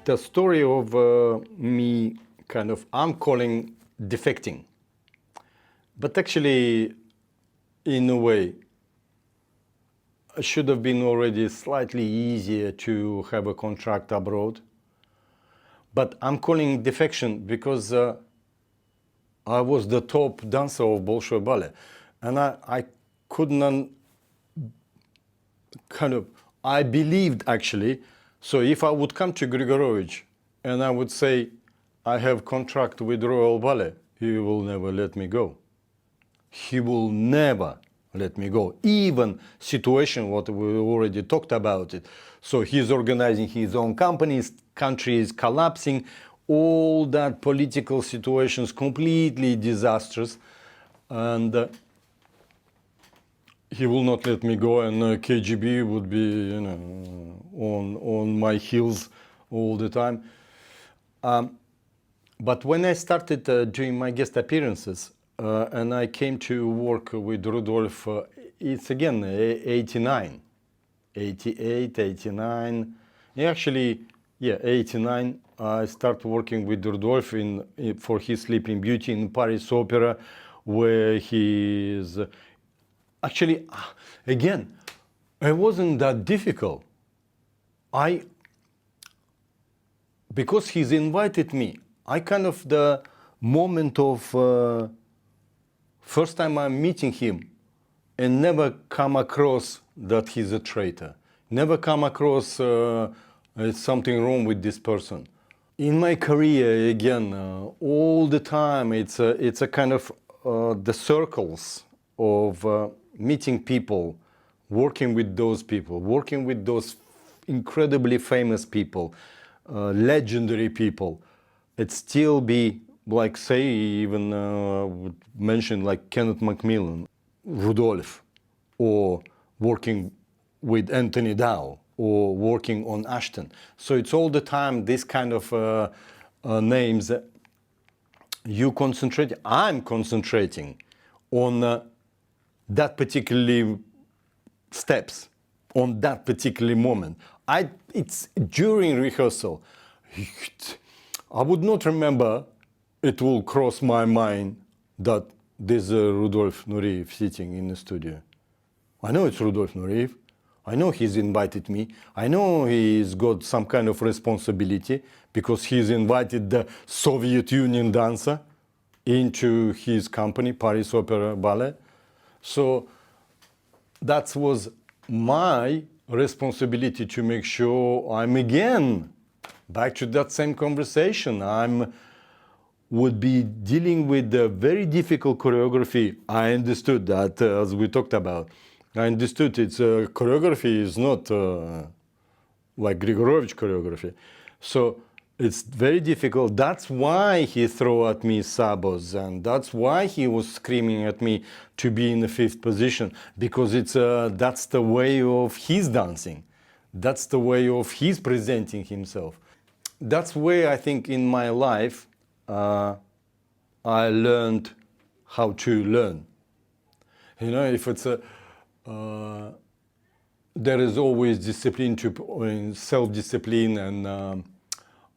The story of me I'm calling defecting. But actually, in a way, it should have been already slightly easier to have a contract abroad. But I'm calling defection because I was the top dancer of Bolshoi Ballet. And I couldn't I believed actually. So if I would come to Grigorovich and I would say, I have contract with Royal Ballet, he will never let me go. He will never let me go. Even situation, what we already talked about it. So he's organizing his own companies, country is collapsing, all that political situations completely disastrous. And he will not let me go, and KGB would be, on my heels all the time. But when I started doing my guest appearances, and I came to work with Rudolf, it's again 89, 88, 89. Actually, 89. I started working with Rudolf for his Sleeping Beauty in Paris Opera, where he is. Actually, again, it wasn't that difficult. Because he's invited me, the moment of first time I'm meeting him and never come across that he's a traitor. Never come across something wrong with this person. In my career, again, all the time, it's a kind of the circles of meeting people, working with those incredibly famous people, legendary people. It still be like, say, even would mention like Kenneth MacMillan, Rudolf, or working with Anthony Dow, or working on Ashton. So it's all the time this kind of names that you concentrate. I'm concentrating on that particular steps, on that particular moment. It's during rehearsal. I would not remember. It will cross my mind that there's Rudolf Nureyev sitting in the studio. I know it's Rudolf Nureyev. I know he's invited me. I know he's got some kind of responsibility because he's invited the Soviet Union dancer into his company, Paris Opera Ballet. So that was my responsibility to make sure I'm again back to that same conversation. Would be dealing with the very difficult choreography. I understood that, as we talked about. I understood it's choreography is not like Grigorovich choreography. So it's very difficult. That's why he threw at me sabos, and that's why he was screaming at me to be in the fifth position, because that's the way of his dancing. That's the way of his presenting himself. That's where I think in my life I learned how to learn. You know, if it's there is always discipline self-discipline and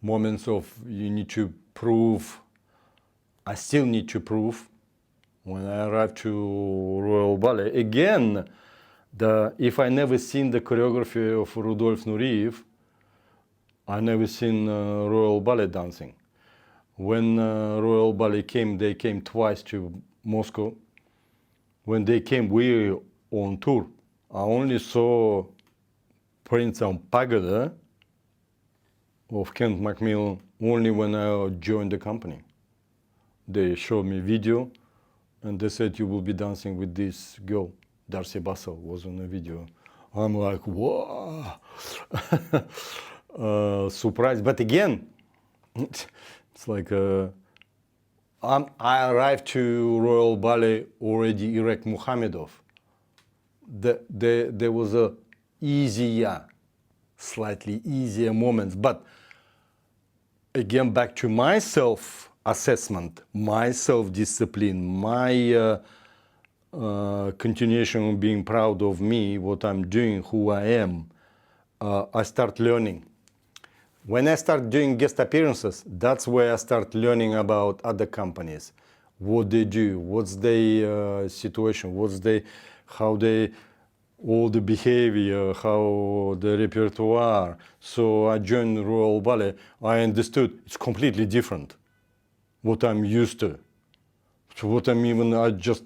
moments of you need to prove. I still need to prove. When I arrived to Royal Ballet, again, if I never seen the choreography of Rudolf Nureyev, I never seen Royal Ballet dancing. When Royal Ballet came, they came twice to Moscow. When they came, we were on tour. I only saw Prince on Pagoda of Kenneth MacMillan only when I joined the company. They showed me video and they said you will be dancing with this girl. Darcy Bassel was on the video. I'm like, whoa, surprised. But again, it's like I arrived to Royal Ballet already Irek Mukhamedov. There was a slightly easier moments. But again, back to my self-assessment, my self-discipline, my continuation of being proud of me, what I'm doing, who I am, I start learning. When I start doing guest appearances, that's where I start learning about other companies, what they do, what's their situation, how they, all the behavior, how the repertoire. So I joined Royal Ballet. I understood it's completely different, what I'm used to. So what I just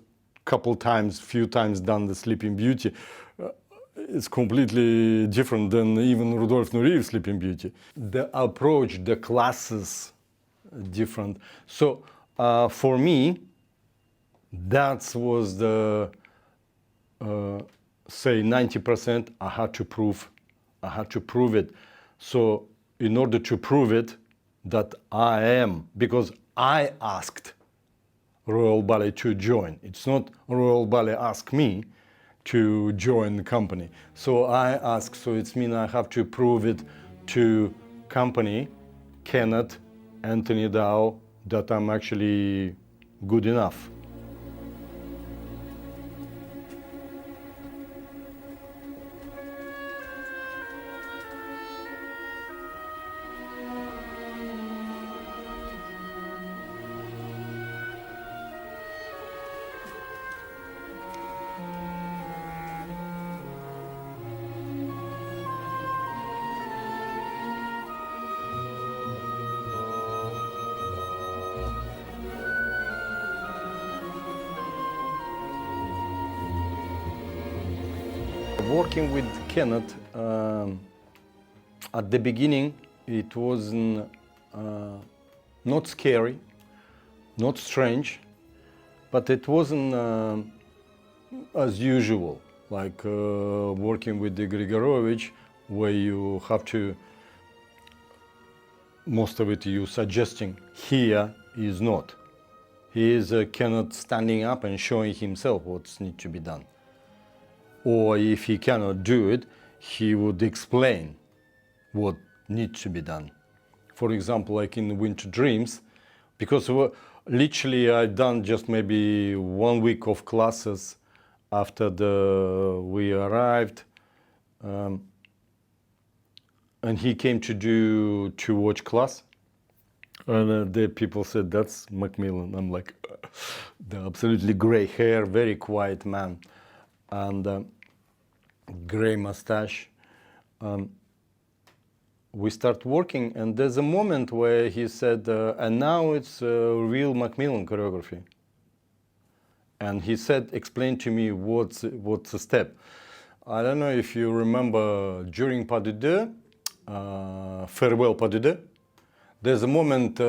few times done the Sleeping Beauty. It's completely different than even Rudolf Nureyev's Sleeping Beauty. The approach, the classes, different. So for me, that was the, say 90%, I had to prove it. So in order to prove it, that I am, because I asked Royal Ballet to join. It's not Royal Ballet asked me to join the company. So I ask, so it's mean I have to prove it to company, Kenneth, Anthony Dow, that I'm actually good enough. Working with Kenneth, at the beginning, it was not scary, not strange, but it wasn't as usual, like working with the Grigorovich, where you have to, most of it you suggesting. Here is not. He is Kenneth standing up and showing himself what needs to be done. Or if he cannot do it, he would explain what needs to be done. For example, like in Winter Dreams, because literally I've done just maybe 1 week of classes after we arrived, and he came to watch class, and the people said, that's MacMillan. I'm like, the absolutely gray hair, very quiet man, and gray mustache. We start working, and there's a moment where he said, and now it's real MacMillan choreography. and he said, explain to me what's the step. I don't know if you remember during pas de deux, farewell pas de deux, there's a moment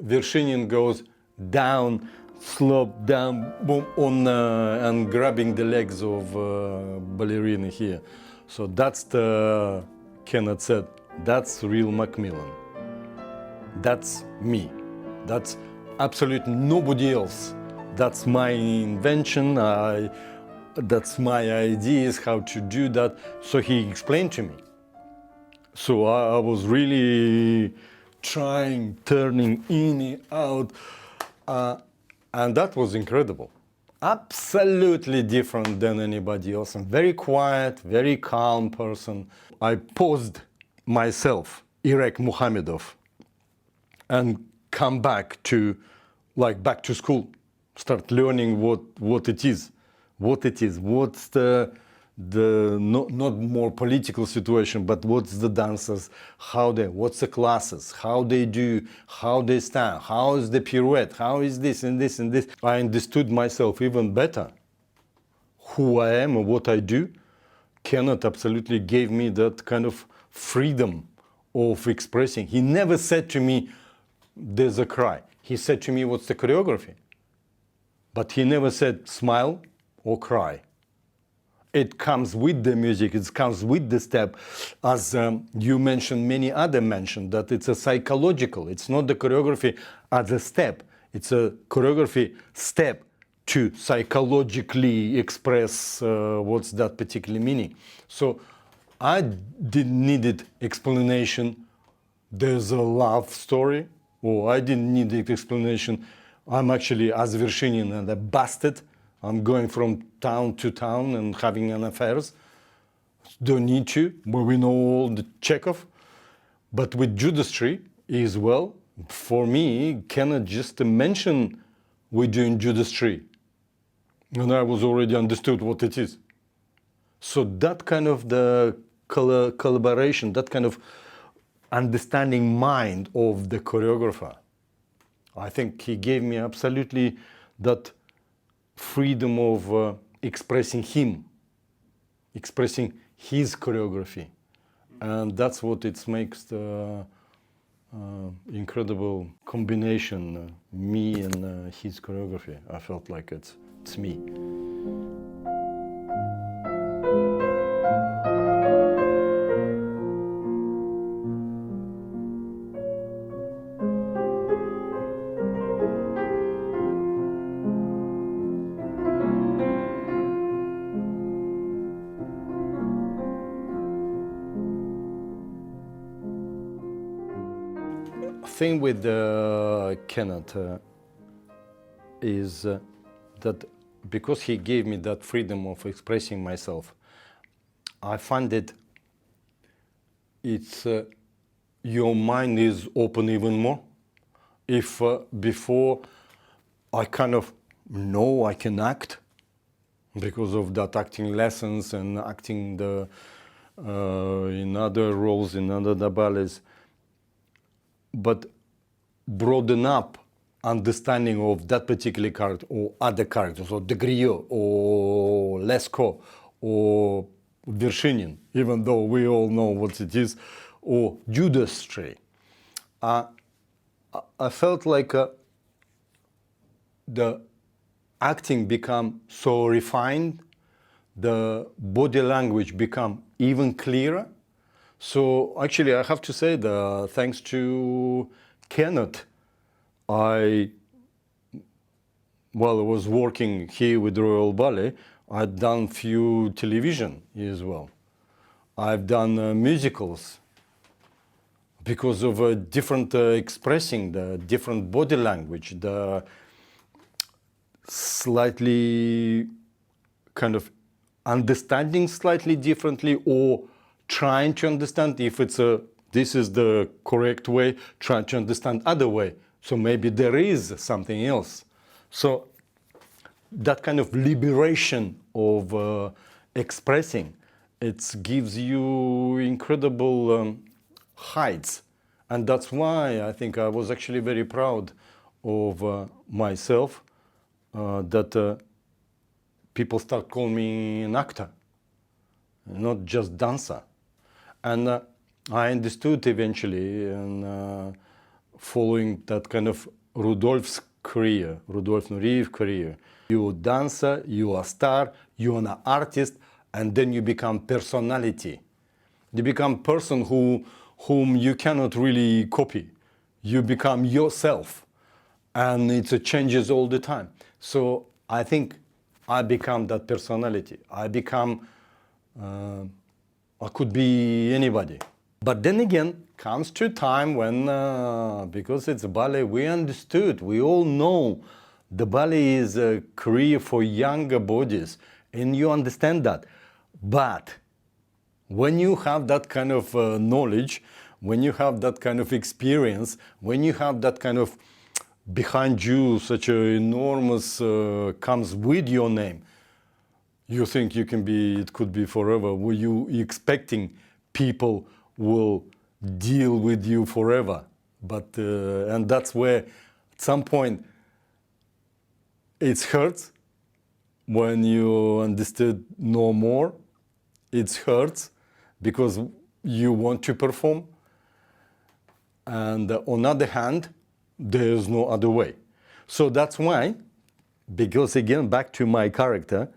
Vershinin goes down, slope down, boom, on and grabbing the legs of ballerina here. So that's the, Kenneth said, that's real MacMillan. That's me. That's absolutely nobody else. That's my invention. That's my ideas how to do that. So he explained to me. So I was really trying, turning in and out, and that was incredible. Absolutely different than anybody else. I'm very quiet, very calm person. I posed myself, Irek Mukhamedov, and come back to, back to school, start learning what it is, what's the not more political situation, but what's the dancers, what's the classes, how they do, how they stand, how is the pirouette, how is this and this and this. I understood myself even better, who I am and what I do. Kenneth absolutely gave me that kind of freedom of expressing. He never said to me, there's a cry. He said to me, what's the choreography? But he never said smile or cry. It comes with the music, it comes with the step. As you mentioned, many others mentioned, that it's a psychological. It's not the choreography as a step. It's a choreography step to psychologically express what's that particular meaning. So I didn't need explanation. There's a love story, or I didn't need the explanation. I'm actually, as Vershinin, and a bastard. I'm going from town to town and having an affairs. Don't need to, but we know all the Chekhov. But with judistry as well, for me, cannot just mention we're doing judistry. And I was already understood what it is. So that kind of the collaboration, that kind of understanding mind of the choreographer, I think he gave me absolutely that freedom of expressing him, expressing his choreography. And that's what it makes the incredible combination, me and his choreography. I felt like it's me. Thing with Kenneth is that because he gave me that freedom of expressing myself, I find that it's your mind is open even more. If before I kind of know I can act because of that acting lessons and acting in other roles in other ballets, but broaden up understanding of that particular character or other characters, or the Griot, or Lescaut, or Vershinin, even though we all know what it is, or judistry. I felt like the acting become so refined, the body language become even clearer. So actually, I have to say that thanks to Kenneth, I was working here with Royal Ballet. I've done few television as well. I've done musicals because of different expressing, the different body language, the slightly kind of understanding slightly differently, or trying to understand if this is the correct way, trying to understand other way. So maybe there is something else. So that kind of liberation of expressing, it gives you incredible heights. And that's why I think I was actually very proud of myself that people start calling me an actor, not just dancer. And I understood eventually, and following that kind of Rudolf's career, Rudolf Nureyev career. You're a dancer, you're a star, you're an artist, and then you become personality. You become person whom you cannot really copy. You become yourself, and it changes all the time. So I think I become that personality. I become, I could be anybody. But then again, comes to a time when, because it's ballet, we understood, we all know the ballet is a career for younger bodies, and you understand that. But when you have that kind of knowledge, when you have that kind of experience, when you have that kind of behind you such an enormous comes with your name, you think you can be, it could be forever. Were you expecting people will deal with you forever? But and that's where at some point it hurts when you understood no more. It hurts because you want to perform, and on the other hand, there's no other way. So that's why, because again, back to my character,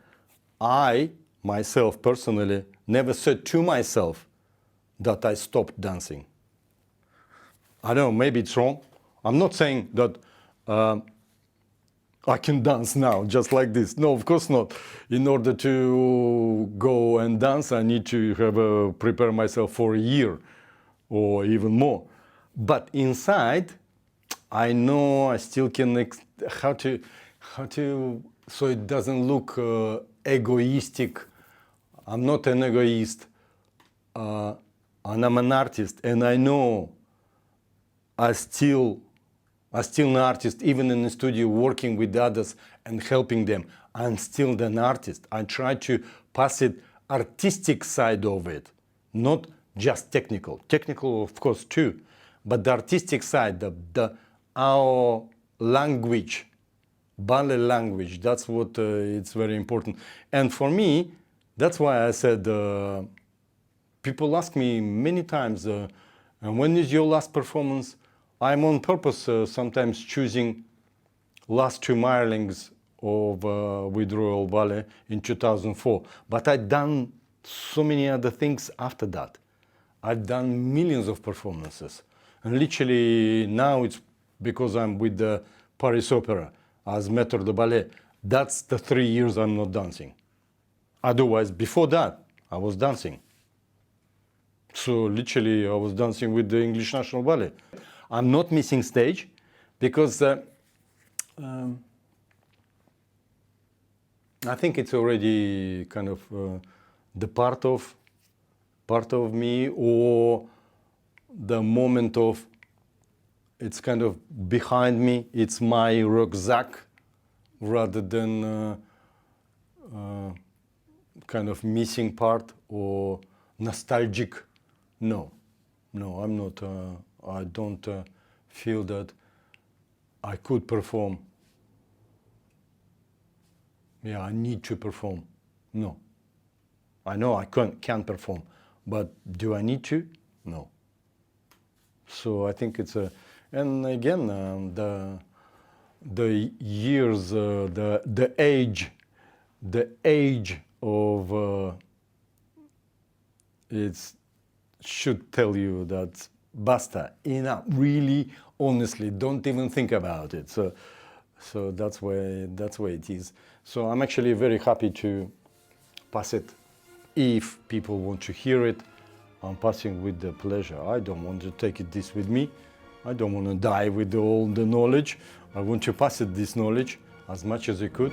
I myself personally never said to myself that I stopped dancing. I don't know, maybe it's wrong. I'm not saying that I can dance now, just like this. No, of course not. In order to go and dance, I need to have prepare myself for a year or even more. But inside, I know I still can how to so it doesn't look egoistic. I'm not an egoist, and I'm an artist, and I know I still an artist, even in the studio, working with others and helping them. I'm still an artist. I try to pass it artistic side of it, not just technical. Technical, of course, too, but the artistic side, our language, ballet language. That's what it's very important. And for me, that's why I said. People ask me many times, and when is your last performance? I'm on purpose sometimes choosing last two Mirelings of with Royal Ballet in 2004. But I've done so many other things after that. I've done millions of performances. And literally now it's because I'm with the Paris Opera as Maître de Ballet. That's the 3 years I'm not dancing. Otherwise, before that, I was dancing. So literally, I was dancing with the English National Ballet. I'm not missing stage because I think it's already kind of the part of me, or the moment of it's kind of behind me. It's my rucksack rather than kind of missing part or nostalgic. No, I'm not. I don't feel that I could perform. Yeah, I need to perform. No. I know I can perform, but do I need to? No. So I think it's a, and again, the years, the age of it should tell you that basta, enough, really, honestly, don't even think about it. So that's where it is. So I'm actually very happy to pass it. If people want to hear it, I'm passing with the pleasure. I don't want to take this with me. I don't want to die with all the knowledge. I want to pass it this knowledge as much as I could.